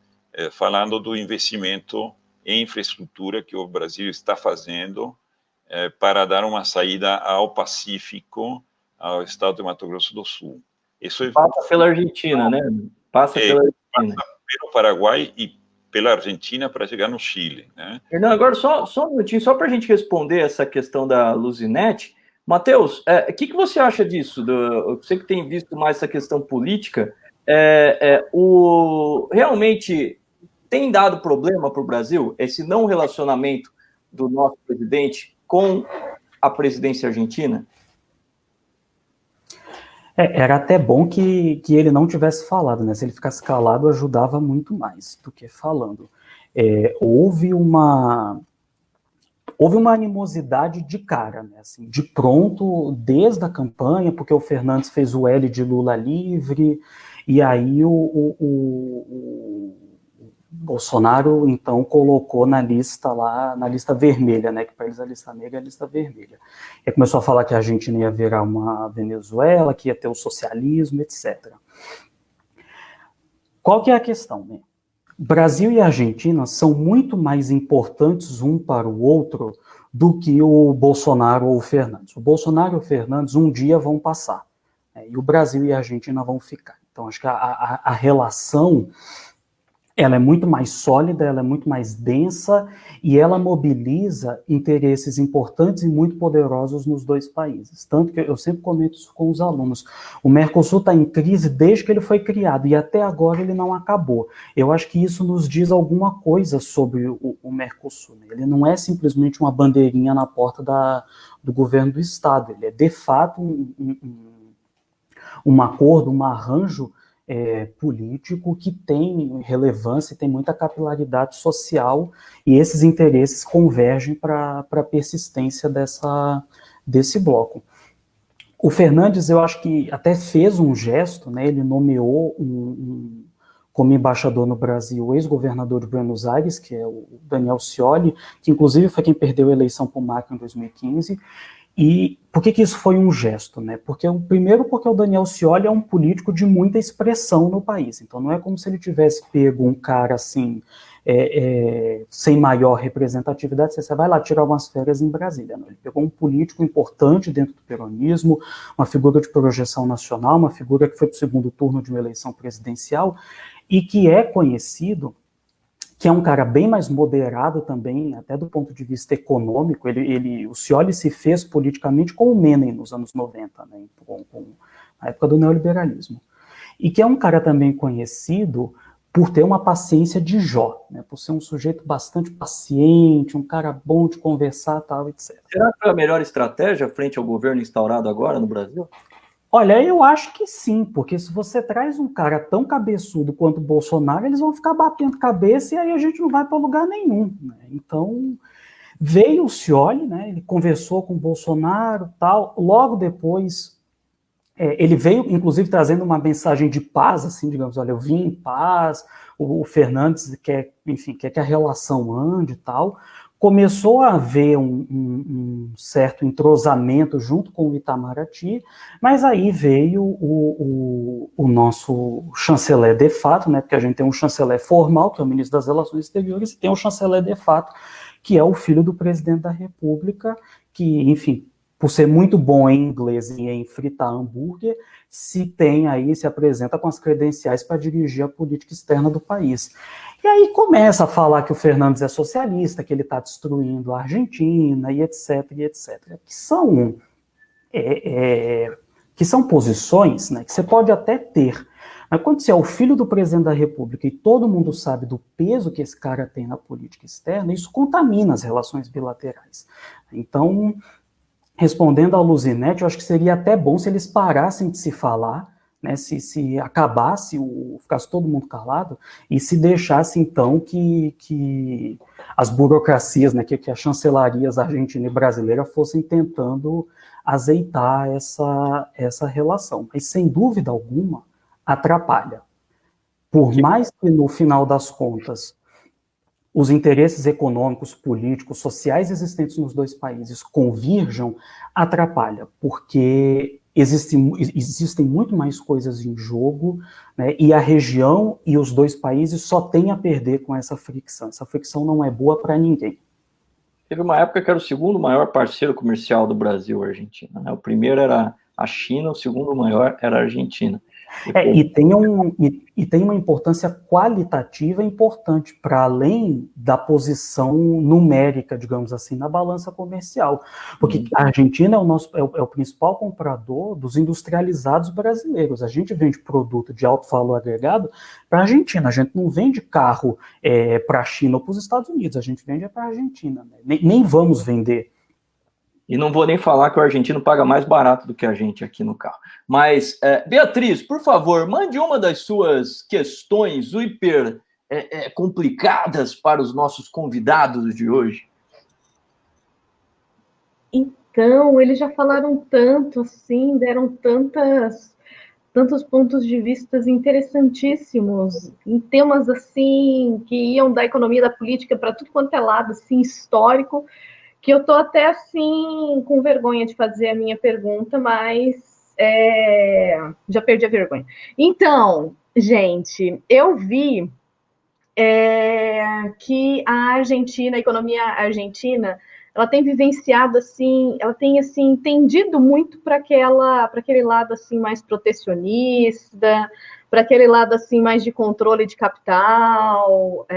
falando do investimento em infraestrutura que o Brasil está fazendo para dar uma saída ao Pacífico, ao estado de Mato Grosso do Sul. Isso passa pela Argentina, né? Passa pelo Paraguai e pela Argentina para chegar no Chile, né? Fernando, agora só um minutinho, só para a gente responder essa questão da Luzinete. Matheus, o que você acha disso? Você que tem visto mais essa questão política, realmente tem dado problema para o Brasil esse não relacionamento do nosso presidente com a presidência argentina? Era até bom que ele não tivesse falado, né? Se ele ficasse calado, ajudava muito mais do que falando. Houve uma animosidade de cara, né? Assim, de pronto, desde a campanha, porque o Fernandes fez o L de Lula livre, e aí o Bolsonaro, então, colocou na lista lá, na lista vermelha, né? Que para eles a lista negra é a lista vermelha. E começou a falar que a Argentina ia virar uma Venezuela, que ia ter o socialismo, etc. Qual que é a questão, né? Brasil e Argentina são muito mais importantes um para o outro do que o Bolsonaro ou o Fernandes. O Bolsonaro e o Fernandes um dia vão passar, né, e o Brasil e a Argentina vão ficar. Então, acho que a relação ela é muito mais sólida, ela é muito mais densa e ela mobiliza interesses importantes e muito poderosos nos dois países. Tanto que eu sempre comento isso com os alunos. O Mercosul está em crise desde que ele foi criado e até agora ele não acabou. Eu acho que isso nos diz alguma coisa sobre o Mercosul. Ele não é simplesmente uma bandeirinha na porta do governo do Estado. Ele é, de fato, um acordo, um arranjo político que tem relevância e tem muita capilaridade social, e esses interesses convergem para a persistência desse bloco. O Fernandes, eu acho que até fez um gesto, né, ele nomeou como embaixador no Brasil o ex-governador de Buenos Aires, que é o Daniel Scioli, que inclusive foi quem perdeu a eleição para o Macri em 2015, e por que isso foi um gesto, né? Porque o Daniel Scioli é um político de muita expressão no país, então não é como se ele tivesse pego um cara assim, sem maior representatividade, você vai lá tirar umas férias em Brasília, não? Ele pegou um político importante dentro do peronismo, uma figura de projeção nacional, uma figura que foi para o segundo turno de uma eleição presidencial, e que é conhecido, que é um cara bem mais moderado também, até do ponto de vista econômico. O Scioli se fez politicamente com o Menem nos anos 90, né, na época do neoliberalismo. E que é um cara também conhecido por ter uma paciência de Jó, né, por ser um sujeito bastante paciente, um cara bom de conversar, tal, etc. Será que foi a melhor estratégia frente ao governo instaurado agora no Brasil? Olha, eu acho que sim, porque se você traz um cara tão cabeçudo quanto o Bolsonaro, eles vão ficar batendo cabeça e aí a gente não vai para lugar nenhum, né? Então, veio o Scioli, né, ele conversou com o Bolsonaro, tal, logo depois, ele veio, inclusive, trazendo uma mensagem de paz, assim, digamos, olha, eu vim em paz, o Fernandes quer que a relação ande e tal. Começou a haver um certo entrosamento junto com o Itamaraty, mas aí veio o nosso chanceler de fato, né, porque a gente tem um chanceler formal, que é o ministro das Relações Exteriores, e tem um chanceler de fato, que é o filho do presidente da República, que, enfim, por ser muito bom em inglês e em fritar hambúrguer, se apresenta com as credenciais para dirigir a política externa do país. E aí começa a falar que o Fernandes é socialista, que ele está destruindo a Argentina, e etc, que são posições, né, que você pode até ter, mas quando você é o filho do presidente da República e todo mundo sabe do peso que esse cara tem na política externa, isso contamina as relações bilaterais. Então, respondendo ao Luzinete, eu acho que seria até bom se eles parassem de se falar, né, se acabasse, ficasse todo mundo calado, e se deixasse, então, que as burocracias, né, que as chancelarias argentina e brasileira fossem tentando azeitar essa relação. Mas, sem dúvida alguma, atrapalha. Por mais que, no final das contas, os interesses econômicos, políticos, sociais existentes nos dois países convirjam, atrapalha, porque existem muito mais coisas em jogo, né, e a região e os dois países só têm a perder com essa fricção. Essa fricção não é boa para ninguém. Teve uma época que era o segundo maior parceiro comercial do Brasil, a Argentina, né? O primeiro era a China, o segundo maior era a Argentina. E tem uma importância qualitativa importante, para além da posição numérica, digamos assim, na balança comercial. Porque a Argentina é o principal comprador dos industrializados brasileiros. A gente vende produto de alto valor agregado para a Argentina. A gente não vende carro para a China ou para os Estados Unidos. A gente vende para a Argentina, né? Nem vamos vender. E não vou nem falar que o argentino paga mais barato do que a gente aqui no carro. Mas, Beatriz, por favor, mande uma das suas questões hiper complicadas para os nossos convidados de hoje. Então, eles já falaram tanto, assim, deram tantos pontos de vista interessantíssimos, em temas, assim, que iam da economia, da política, para tudo quanto é lado, assim, histórico, que eu estou até, assim, com vergonha de fazer a minha pergunta, mas já perdi a vergonha. Então, gente, eu vi que a Argentina, a economia argentina, ela tem vivenciado, assim, ela tem, assim, tendido muito para aquele lado, assim, mais protecionista, para aquele lado, assim, mais de controle de capital,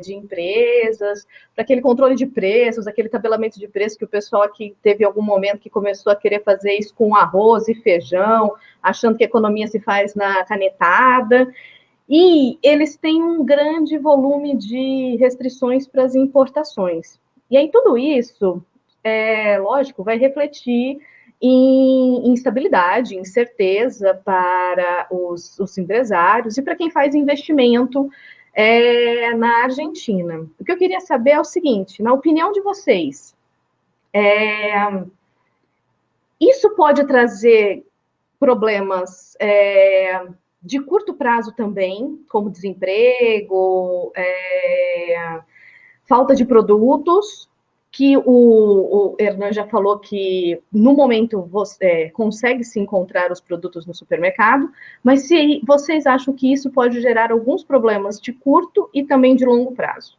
de empresas, para aquele controle de preços, aquele tabelamento de preços que o pessoal aqui teve algum momento que começou a querer fazer isso com arroz e feijão, achando que a economia se faz na canetada. E eles têm um grande volume de restrições para as importações. E aí tudo isso, lógico, vai refletir em instabilidade, incerteza para os empresários e para quem faz investimento na Argentina. O que eu queria saber é o seguinte, na opinião de vocês, isso pode trazer problemas de curto prazo também, como desemprego, falta de produtos, que o Hernan já falou que no momento você consegue se encontrar os produtos no supermercado, mas se vocês acham que isso pode gerar alguns problemas de curto e também de longo prazo.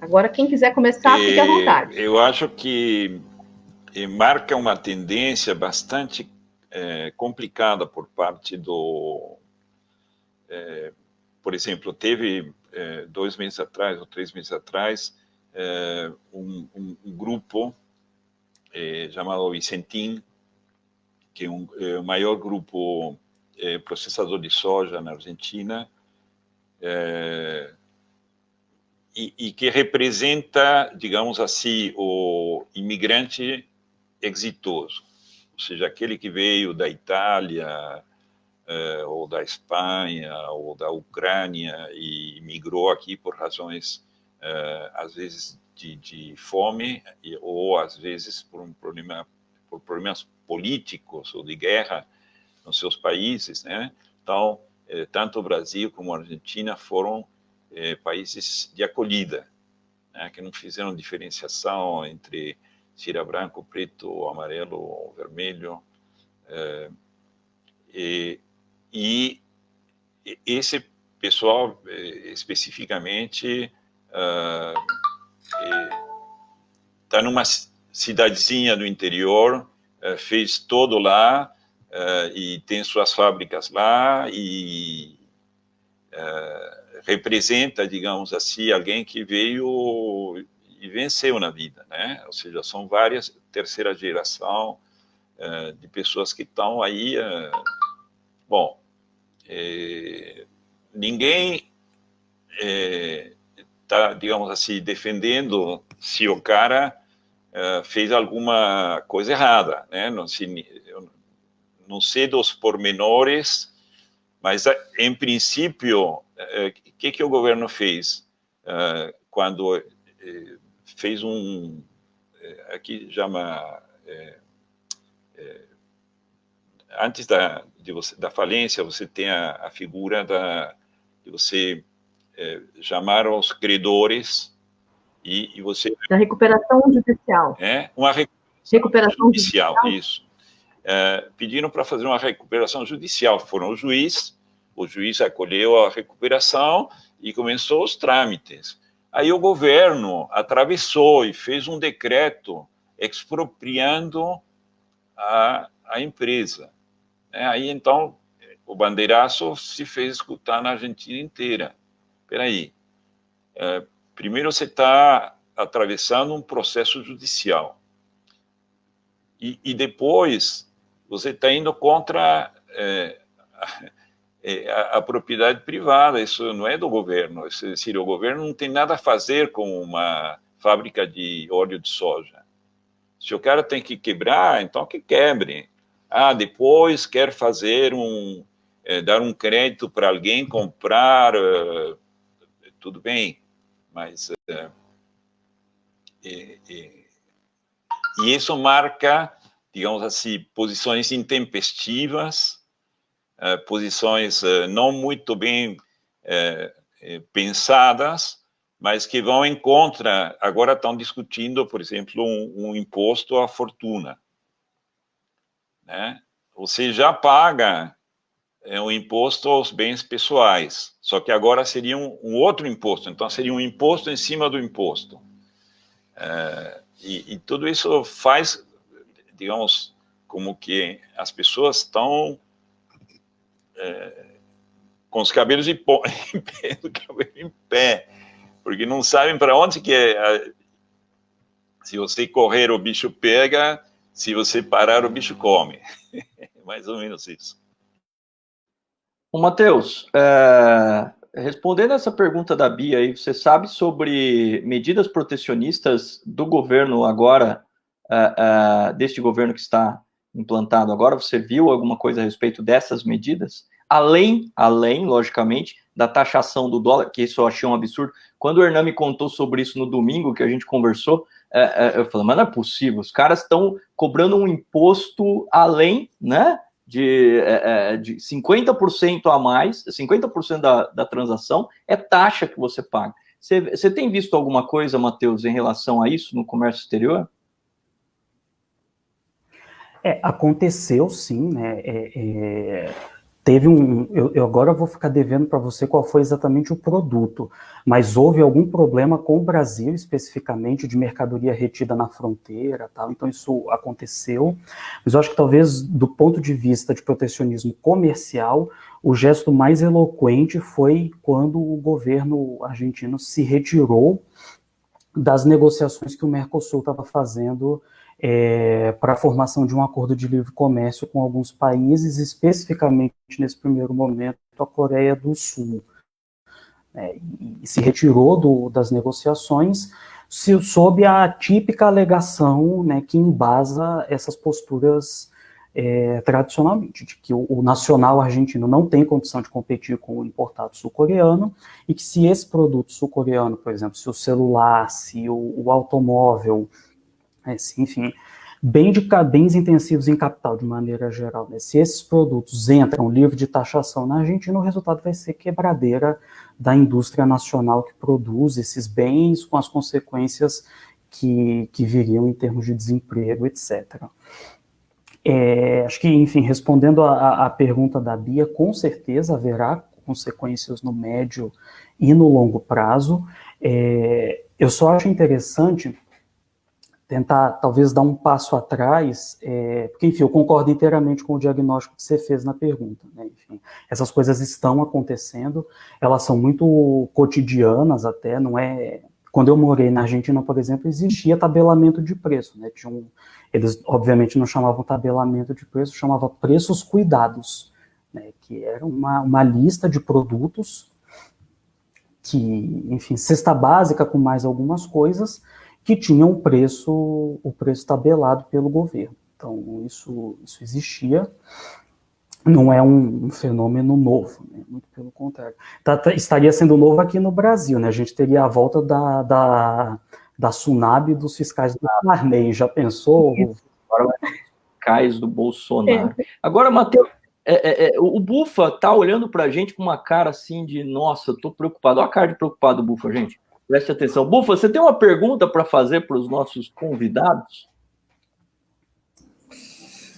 Agora, quem quiser começar, fique à vontade. Eu acho que marca uma tendência bastante complicada por parte do... por exemplo, teve 2 meses atrás ou 3 meses atrás um grupo chamado Vicentin, que é o maior grupo processador de soja na Argentina, e que representa, digamos assim, o imigrante exitoso, ou seja, aquele que veio da Itália, ou da Espanha, ou da Ucrânia, e migrou aqui por razões, às vezes, de fome, ou às vezes por problemas políticos ou de guerra nos seus países, né? Então, tanto o Brasil como a Argentina foram países de acolhida, né, que não fizeram diferenciação entre se era branco, preto, amarelo ou vermelho. E esse pessoal, especificamente, está numa cidadezinha do interior, fez todo lá, e tem suas fábricas lá, e representa, digamos assim, alguém que veio e venceu na vida, né? Ou seja, são várias, terceira geração de pessoas que estão aí. Bom, ninguém está, digamos assim, defendendo se o cara fez alguma coisa errada, né? Eu não sei dos pormenores, mas, em princípio, o que o governo fez quando fez aqui chama... antes da falência, você tem a figura de você chamar os credores e você... Da recuperação judicial. Uma recuperação judicial, isso. Pediram para fazer uma recuperação judicial. Foram o juiz acolheu a recuperação e começou os trâmites. Aí o governo atravessou e fez um decreto expropriando a empresa. Aí, então, o bandeiraço se fez escutar na Argentina inteira. Espera aí, primeiro você está atravessando um processo judicial e depois você está indo contra a propriedade privada. Isso não é do governo. É decir, o governo não tem nada a fazer com uma fábrica de óleo de soja. Se o cara tem que quebrar, então que quebre. Depois quer fazer dar um crédito para alguém comprar, tudo bem, mas e isso marca, digamos assim, posições intempestivas, posições não muito bem pensadas, mas que vão em contra. Agora estão discutindo, por exemplo, um imposto à fortuna, né? Você já paga um imposto aos bens pessoais, só que agora seria um outro imposto, então seria um imposto em cima do imposto. E tudo isso faz, digamos, como que as pessoas estão com os cabelos em pé, porque não sabem para onde que é. Se você correr, o bicho pega, se você parar, o bicho come. Mais ou menos isso. Ô, Matheus, respondendo essa pergunta da Bia aí, você sabe sobre medidas protecionistas do governo agora, deste governo que está implantado agora? Você viu alguma coisa a respeito dessas medidas? Além, logicamente, da taxação do dólar, que isso eu achei um absurdo. Quando o Hernan me contou sobre isso no domingo, que a gente conversou, eu falei, mas não é possível, os caras estão cobrando um imposto além, né, de 50% a mais, 50% da transação é taxa que você paga. Você tem visto alguma coisa, Matheus, em relação a isso no comércio exterior? Aconteceu sim, né? Teve eu agora vou ficar devendo para você qual foi exatamente o produto, mas houve algum problema com o Brasil, especificamente, de mercadoria retida na fronteira, tal, então isso aconteceu, mas eu acho que talvez, do ponto de vista de protecionismo comercial, o gesto mais eloquente foi quando o governo argentino se retirou das negociações que o Mercosul estava fazendo para a formação de um acordo de livre comércio com alguns países, especificamente nesse primeiro momento a Coreia do Sul. E se retirou das negociações sob a típica alegação, né, que embasa essas posturas tradicionalmente, de que o nacional argentino não tem condição de competir com o importado sul-coreano, e que se esse produto sul-coreano, por exemplo, se o celular, se o automóvel, enfim, bens intensivos em capital, de maneira geral, né? Se esses produtos entram livre de taxação na Argentina, o resultado vai ser quebradeira da indústria nacional que produz esses bens, com as consequências que viriam em termos de desemprego, etc. Acho que, enfim, respondendo à pergunta da Bia, com certeza haverá consequências no médio e no longo prazo. Eu só acho interessante tentar, talvez, dar um passo atrás, porque, enfim, eu concordo inteiramente com o diagnóstico que você fez na pergunta, né? Enfim, essas coisas estão acontecendo, elas são muito cotidianas até, não é... Quando eu morei na Argentina, por exemplo, existia tabelamento de preço, né? Eles, obviamente, não chamavam tabelamento de preço, chamava preços cuidados, né? Que era uma lista de produtos que, enfim, cesta básica com mais algumas coisas, que tinham o preço tabelado pelo governo. Então, isso existia, não é um fenômeno novo, né? Muito pelo contrário. Estaria sendo novo aqui no Brasil, né? A gente teria a volta da Sunab dos fiscais do Sarney, já pensou? Fiscais do Bolsonaro. Agora, Matheus, o Bufa tá olhando para a gente com uma cara assim de, nossa, eu tô preocupado. Olha a cara de preocupado do Bufa, gente. Preste atenção. Bufa, você tem uma pergunta para fazer para os nossos convidados?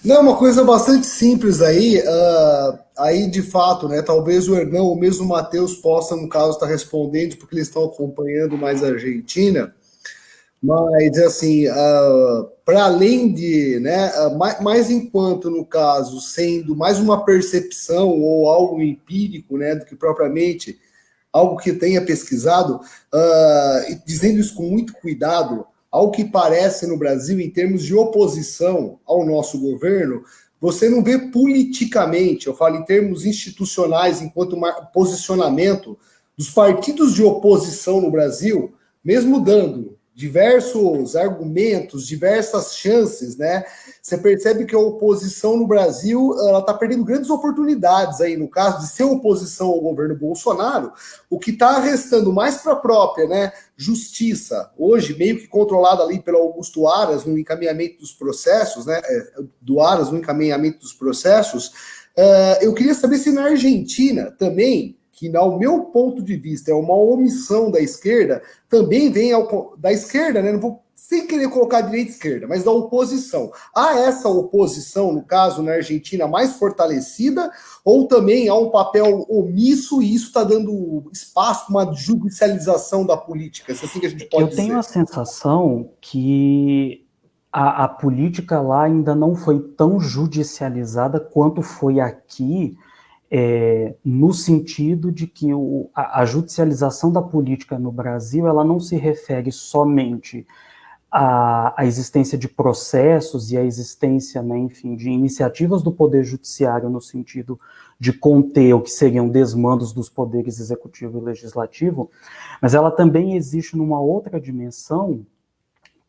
Não, uma coisa bastante simples aí, aí de fato, né, talvez o Hernan ou mesmo o Matheus possa, no caso, estar respondendo, porque eles estão acompanhando mais a Argentina, mas, assim, para além de, né, mais enquanto, no caso, sendo mais uma percepção ou algo empírico, né, do que propriamente algo que tenha pesquisado, dizendo isso com muito cuidado, ao que parece no Brasil, em termos de oposição ao nosso governo, você não vê politicamente, eu falo em termos institucionais, enquanto posicionamento dos partidos de oposição no Brasil, mesmo dando diversos argumentos, diversas chances, né? Você percebe que a oposição no Brasil ela está perdendo grandes oportunidades aí, no caso de ser oposição ao governo Bolsonaro, o que está restando mais para a própria, né, justiça, hoje meio que controlada ali pelo Augusto Aras no encaminhamento dos processos, né, do Aras no encaminhamento dos processos. Eu queria saber se na Argentina também, que, ao meu ponto de vista, é uma omissão da esquerda, também vem da esquerda, né? Não vou sem querer colocar direita e esquerda, mas da oposição. Há essa oposição, no caso, na Argentina, mais fortalecida, ou também há um papel omisso e isso está dando espaço para uma judicialização da política? É assim que a gente pode dizer. Eu tenho a sensação que a política lá ainda não foi tão judicializada quanto foi aqui, no sentido de que a judicialização da política no Brasil ela não se refere somente à existência de processos e à existência, né, enfim, de iniciativas do Poder Judiciário no sentido de conter o que seriam desmandos dos poderes executivo e legislativo, mas ela também existe numa outra dimensão,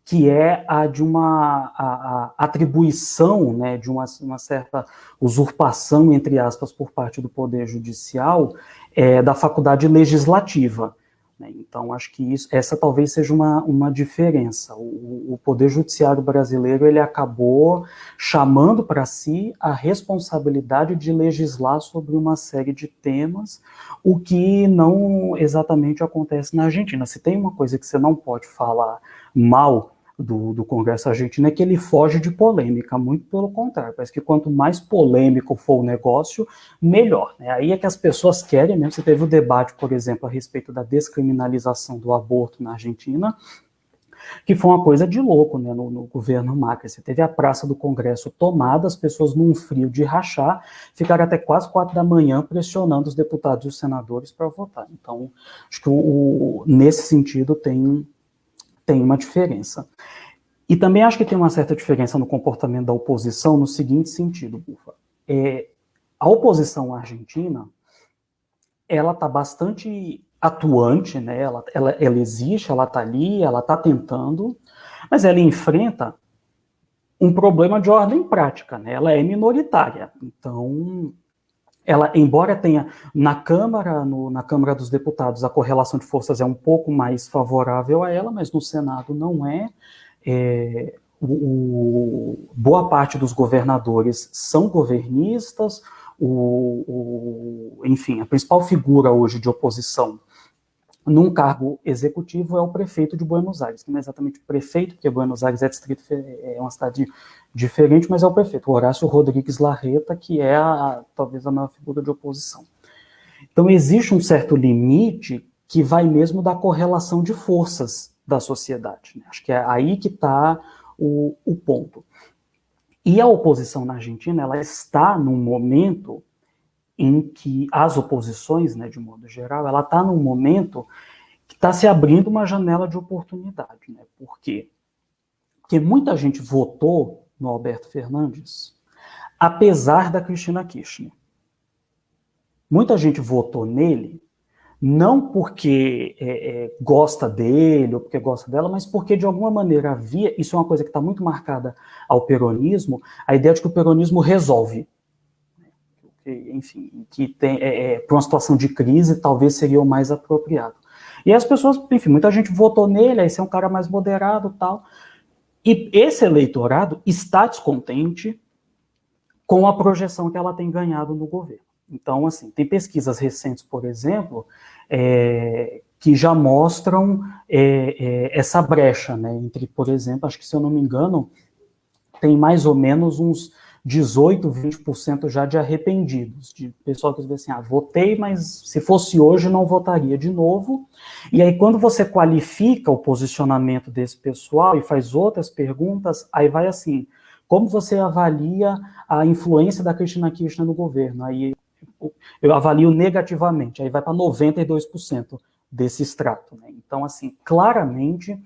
que é a de a atribuição, né, de uma certa usurpação, entre aspas, por parte do Poder Judicial, da faculdade legislativa. Né? Então, acho que essa talvez seja uma diferença. O Poder Judiciário brasileiro ele acabou chamando para si a responsabilidade de legislar sobre uma série de temas, o que não exatamente acontece na Argentina. Se tem uma coisa que você não pode falar mal do Congresso argentino é que ele foge de polêmica, muito pelo contrário, parece que quanto mais polêmico for o negócio, melhor, né? Aí é que as pessoas querem mesmo. Você teve o debate, por exemplo, a respeito da descriminalização do aborto na Argentina, que foi uma coisa de louco, né, no governo Macri. Você teve a praça do Congresso tomada, as pessoas num frio de rachar, ficaram até quase 4 da manhã pressionando os deputados e os senadores para votar. Então, acho que nesse sentido tem uma diferença. E também acho que tem uma certa diferença no comportamento da oposição no seguinte sentido, Bufa. A oposição argentina, ela está bastante atuante, né? Ela existe, ela está ali, ela está tentando, mas ela enfrenta um problema de ordem prática, né? Ela é minoritária. Então, ela, embora tenha na Câmara dos Deputados, a correlação de forças é um pouco mais favorável a ela, mas no Senado não é. Boa parte dos governadores são governistas, enfim, a principal figura hoje de oposição num cargo executivo é o prefeito de Buenos Aires, que não é exatamente prefeito, porque Buenos Aires é uma cidade diferente, mas é o prefeito, o Horácio Rodrigues Larreta, que é talvez a maior figura de oposição. Então existe um certo limite que vai mesmo da correlação de forças da sociedade, né? Acho que é aí que está o ponto. E a oposição na Argentina, ela está num momento em que as oposições, né, de modo geral, ela está num momento que está se abrindo uma janela de oportunidade. Né? Por quê? Porque muita gente votou no Alberto Fernandes, apesar da Cristina Kirchner. Muita gente votou nele, não porque gosta dele ou porque gosta dela, mas porque de alguma maneira havia, isso é uma coisa que está muito marcada ao peronismo, a ideia de que o peronismo resolve. Enfim, que tem, para uma situação de crise, talvez seria o mais apropriado. E as pessoas, enfim, muita gente votou nele, aí esse é um cara mais moderado e tal. E esse eleitorado está descontente com a projeção que ela tem ganhado no governo. Então, assim, tem pesquisas recentes, por exemplo, que já mostram essa brecha, né, entre, por exemplo, acho que, se eu não me engano, tem mais ou menos uns 18, 20% já de arrependidos, de pessoal que diz assim, votei, mas se fosse hoje não votaria de novo. E aí quando você qualifica o posicionamento desse pessoal e faz outras perguntas, aí vai assim, como você avalia a influência da Cristina Kirchner no governo? Aí eu avalio negativamente, aí vai para 92% desse extrato. Né? Então, assim, claramente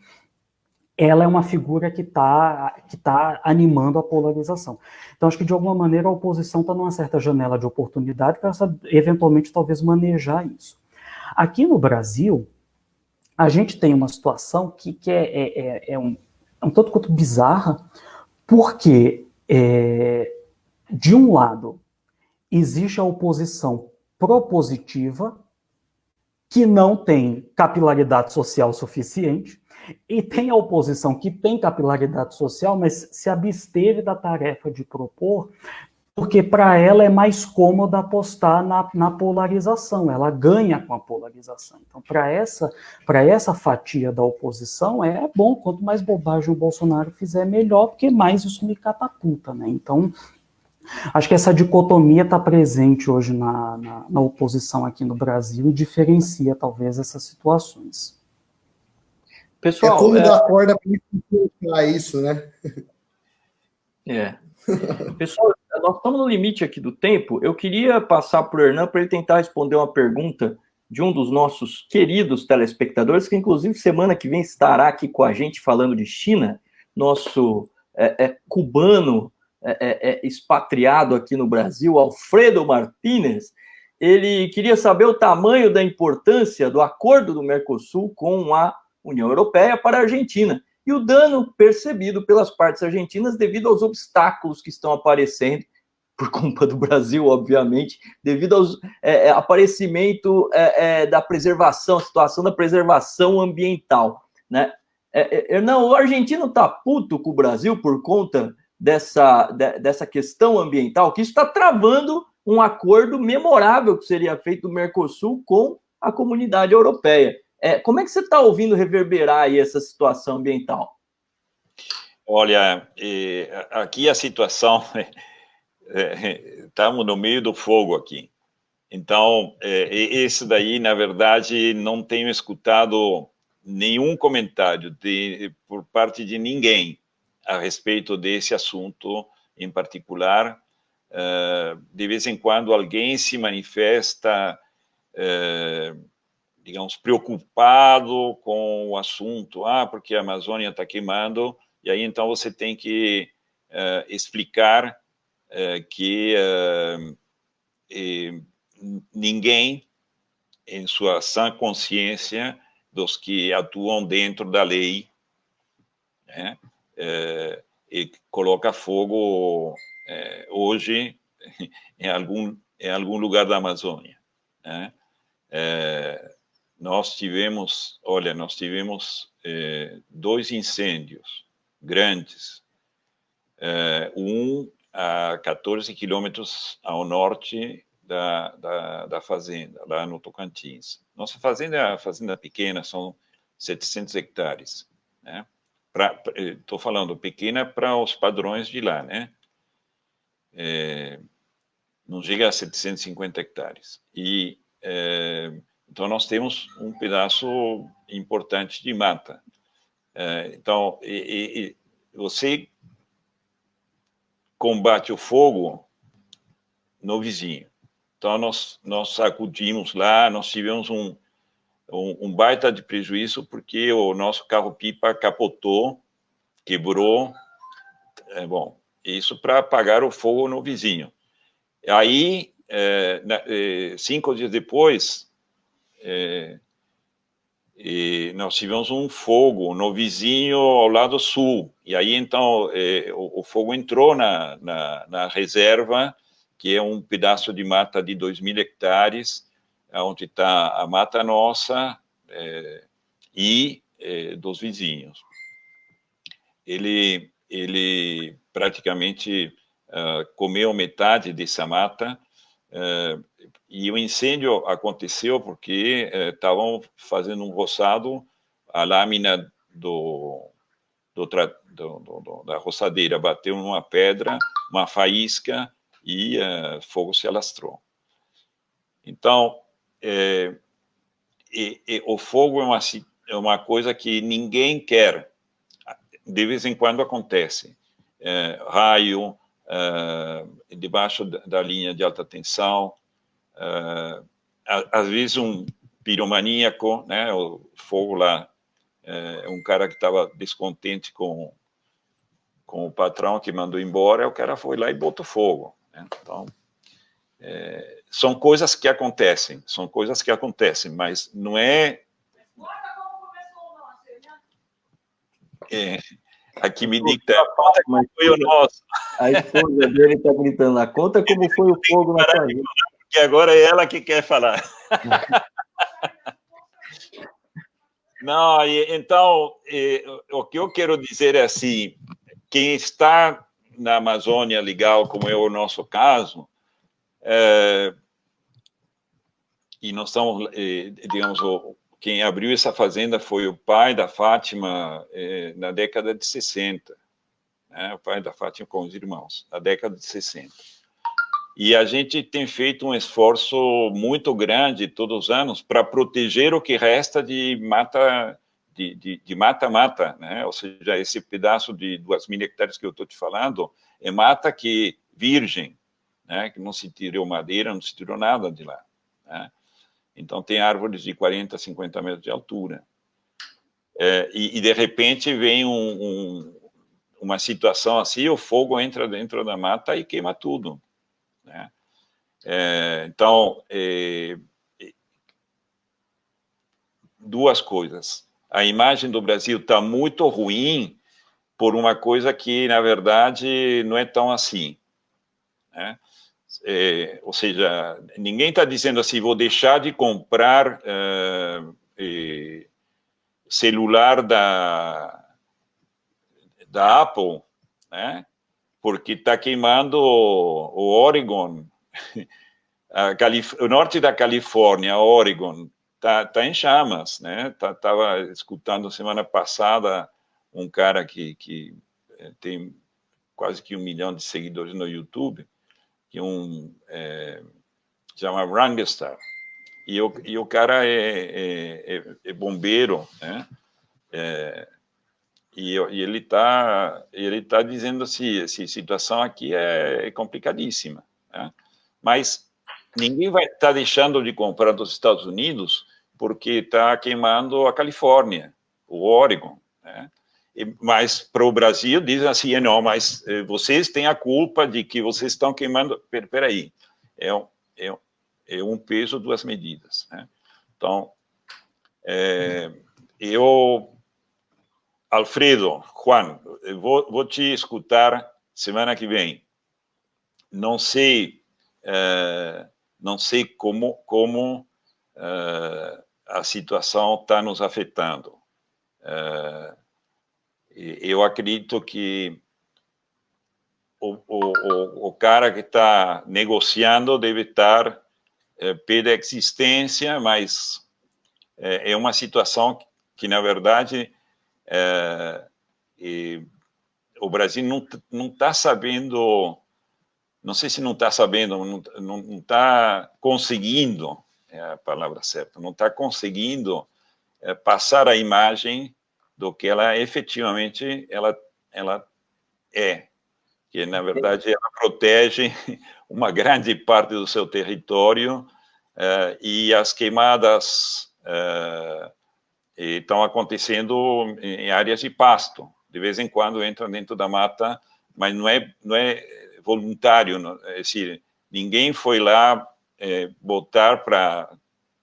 ela é uma figura que tá animando a polarização. Então, acho que, de alguma maneira, a oposição está numa certa janela de oportunidade para, eventualmente, talvez manejar isso. Aqui no Brasil, a gente tem uma situação que é um tanto quanto bizarra, porque, de um lado, existe a oposição propositiva, que não tem capilaridade social suficiente, e tem a oposição que tem capilaridade social, mas se absteve da tarefa de propor, porque para ela é mais cômodo apostar na polarização, ela ganha com a polarização. Então, para essa fatia da oposição, é bom, quanto mais bobagem o Bolsonaro fizer, melhor, porque mais isso me catapulta, né? Então, acho que essa dicotomia está presente hoje na oposição aqui no Brasil e diferencia, talvez, essas situações. Pessoal, como dar corda para isso, né? Pessoal, nós estamos no limite aqui do tempo. Eu queria passar para o Hernan para ele tentar responder uma pergunta de um dos nossos queridos telespectadores, que inclusive semana que vem estará aqui com a gente falando de China, nosso cubano expatriado aqui no Brasil, Alfredo Martínez. Ele queria saber o tamanho da importância do acordo do Mercosul com a União Europeia para a Argentina e o dano percebido pelas partes argentinas devido aos obstáculos que estão aparecendo, por culpa do Brasil, obviamente, devido ao aparecimento da preservação, a situação da preservação ambiental, né? Não, o argentino está puto com o Brasil por conta dessa questão ambiental, que isso está travando um acordo memorável que seria feito do Mercosul com a comunidade europeia. Como é que você está ouvindo reverberar aí essa situação ambiental? Olha, aqui a situação, estamos no meio do fogo aqui. Então, esse daí, na verdade, não tenho escutado nenhum comentário por parte de ninguém a respeito desse assunto em particular. De vez em quando alguém se manifesta, digamos, preocupado com o assunto, porque a Amazônia está queimando, e aí então você tem que explicar que ninguém, em sua sã consciência, dos que atuam dentro da lei, né, e coloca fogo hoje em algum lugar da Amazônia, né? Nós tivemos 2 incêndios grandes, um a 14 quilômetros ao norte da fazenda, lá no Tocantins. Nossa fazenda é uma fazenda pequena, são 700 hectares, né? Estou falando pequena para os padrões de lá, né? Não chega a 750 hectares. Então, nós temos um pedaço importante de mata. Então, você combate o fogo no vizinho. Então, nós acudimos lá, nós tivemos um baita de prejuízo, porque o nosso carro-pipa capotou, quebrou. Bom, isso para apagar o fogo no vizinho. Aí, 5 dias depois, nós tivemos um fogo no vizinho ao lado sul, e aí então o fogo entrou na reserva, que é um pedaço de mata de 2.000 hectares, onde está a mata nossa e dos vizinhos. Ele praticamente comeu metade dessa mata, e o incêndio aconteceu porque estavam fazendo um roçado, a lâmina da roçadeira bateu numa pedra, uma faísca, e fogo se alastrou. Então, o fogo é uma coisa que ninguém quer. De vez em quando acontece. Raio, debaixo da linha de alta tensão, às vezes um piromaníaco, né, o fogo lá, um cara que estava descontente com o patrão que mandou embora, o cara foi lá e botou fogo, né? Então, são coisas que acontecem, mas não é aqui me dicta, conta como foi o nosso. A esposa dele está gritando lá, conta como foi o fogo na sua vida. Porque agora é ela que quer falar. Não, então, o que eu quero dizer é assim, quem está na Amazônia legal, como é o nosso caso, e nós estamos, digamos, quem abriu essa fazenda foi o pai da Fátima na década de 60, né? O pai da Fátima com os irmãos, na década de 60. E a gente tem feito um esforço muito grande todos os anos para proteger o que resta de mata, de mata-mata, né? Ou seja, esse pedaço de 2.000 hectares que eu estou te falando é mata que virgem, né? Que não se tirou madeira, não se tirou nada de lá, né? Então, tem árvores de 40, 50 metros de altura. E de repente, vem uma situação assim, o fogo entra dentro da mata e queima tudo, né? Então, duas coisas. A imagem do Brasil está muito ruim por uma coisa que, na verdade, não é tão assim, né? Ou seja, ninguém está dizendo assim, vou deixar de comprar celular da Apple, né? Porque está queimando o Oregon, o norte da Califórnia, Oregon, tá em chamas, né? Tava escutando semana passada um cara que tem quase que 1 milhão de seguidores no YouTube, que chama Rangstar, e o cara é bombeiro, né? E ele tá dizendo assim, essa situação aqui é complicadíssima, né? Mas ninguém vai estar deixando de comprar dos Estados Unidos porque está queimando a Califórnia, o Oregon, né? Mas para o Brasil dizem assim, não, mas vocês têm a culpa de que vocês estão queimando. Peraí, é um peso, duas medidas, né? Então, Alfredo, Juan, eu vou te escutar semana que vem. Não sei como a situação está nos afetando. Eu acredito que o cara que está negociando deve estar pé da existência, mas é uma situação que, na verdade, o Brasil não está sabendo, não sei se não está sabendo, não está conseguindo, é a palavra certa, não está conseguindo passar a imagem do que ela efetivamente ela é, que na verdade ela protege uma grande parte do seu território, e as queimadas estão acontecendo em áreas de pasto. De vez em quando entra dentro da mata, mas não é voluntário, não, é decir, ninguém foi lá botar para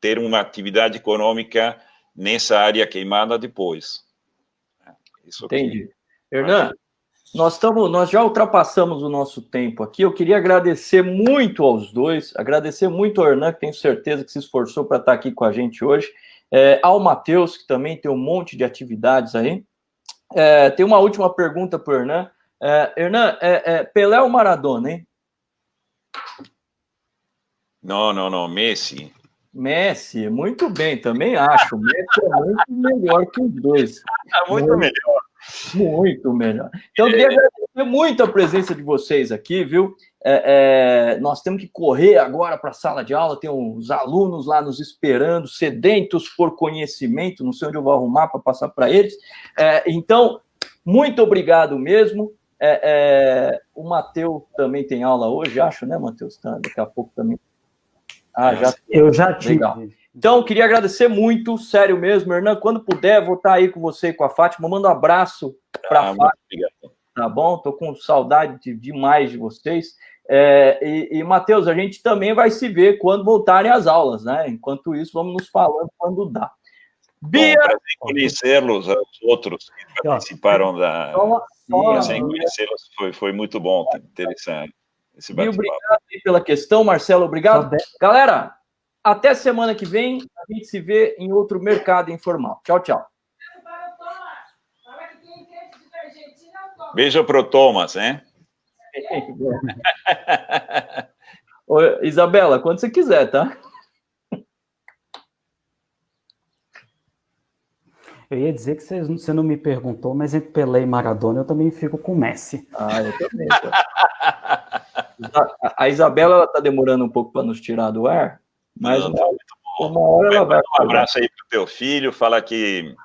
ter uma atividade econômica nessa área queimada depois. Isso. Entendi. Hernan, nós já ultrapassamos o nosso tempo aqui. Eu queria agradecer muito aos dois, agradecer muito ao Hernan, que tenho certeza que se esforçou para estar aqui com a gente hoje, ao Matheus, que também tem um monte de atividades aí. Tem uma última pergunta para o Hernan. Hernan, Pelé ou Maradona, hein? Não, Messi. Messi, muito bem, também acho. Messi é muito melhor que os dois. Muito melhor. Muito melhor. Então, eu queria agradecer muito a presença de vocês aqui, viu? Nós temos que correr agora para a sala de aula, tem uns alunos lá nos esperando, sedentos por conhecimento, não sei onde eu vou arrumar para passar para eles. Então, muito obrigado mesmo. O Matheus também tem aula hoje, acho, né, Matheus? Daqui a pouco também. Eu já tive. Legal. Então, queria agradecer muito, sério mesmo, Hernan. Quando puder, vou estar aí com você e com a Fátima. Manda um abraço para a Fátima. Obrigado. Tá bom? Estou com saudade demais de vocês. E Matheus, a gente também vai se ver quando voltarem as aulas, né? Enquanto isso, vamos nos falando quando dá. Bia! Bom, prazer em conhecê-los, os outros que participaram da... Prazer em conhecê-los, foi muito bom, interessante. Esse Bia, obrigado pela questão, Marcelo, obrigado. Galera, até semana que vem, a gente se vê em outro Mercado Informal. Tchau, tchau. Beijo pro Thomas, né? Ô, Isabela, quando você quiser, tá? Eu ia dizer que você não me perguntou, mas entre Pelé e Maradona eu também fico com Messi. Eu também. A Isabela, ela tá demorando um pouco para nos tirar do ar, mas uma hora ela vai. Um abraço aí pro teu filho, fala que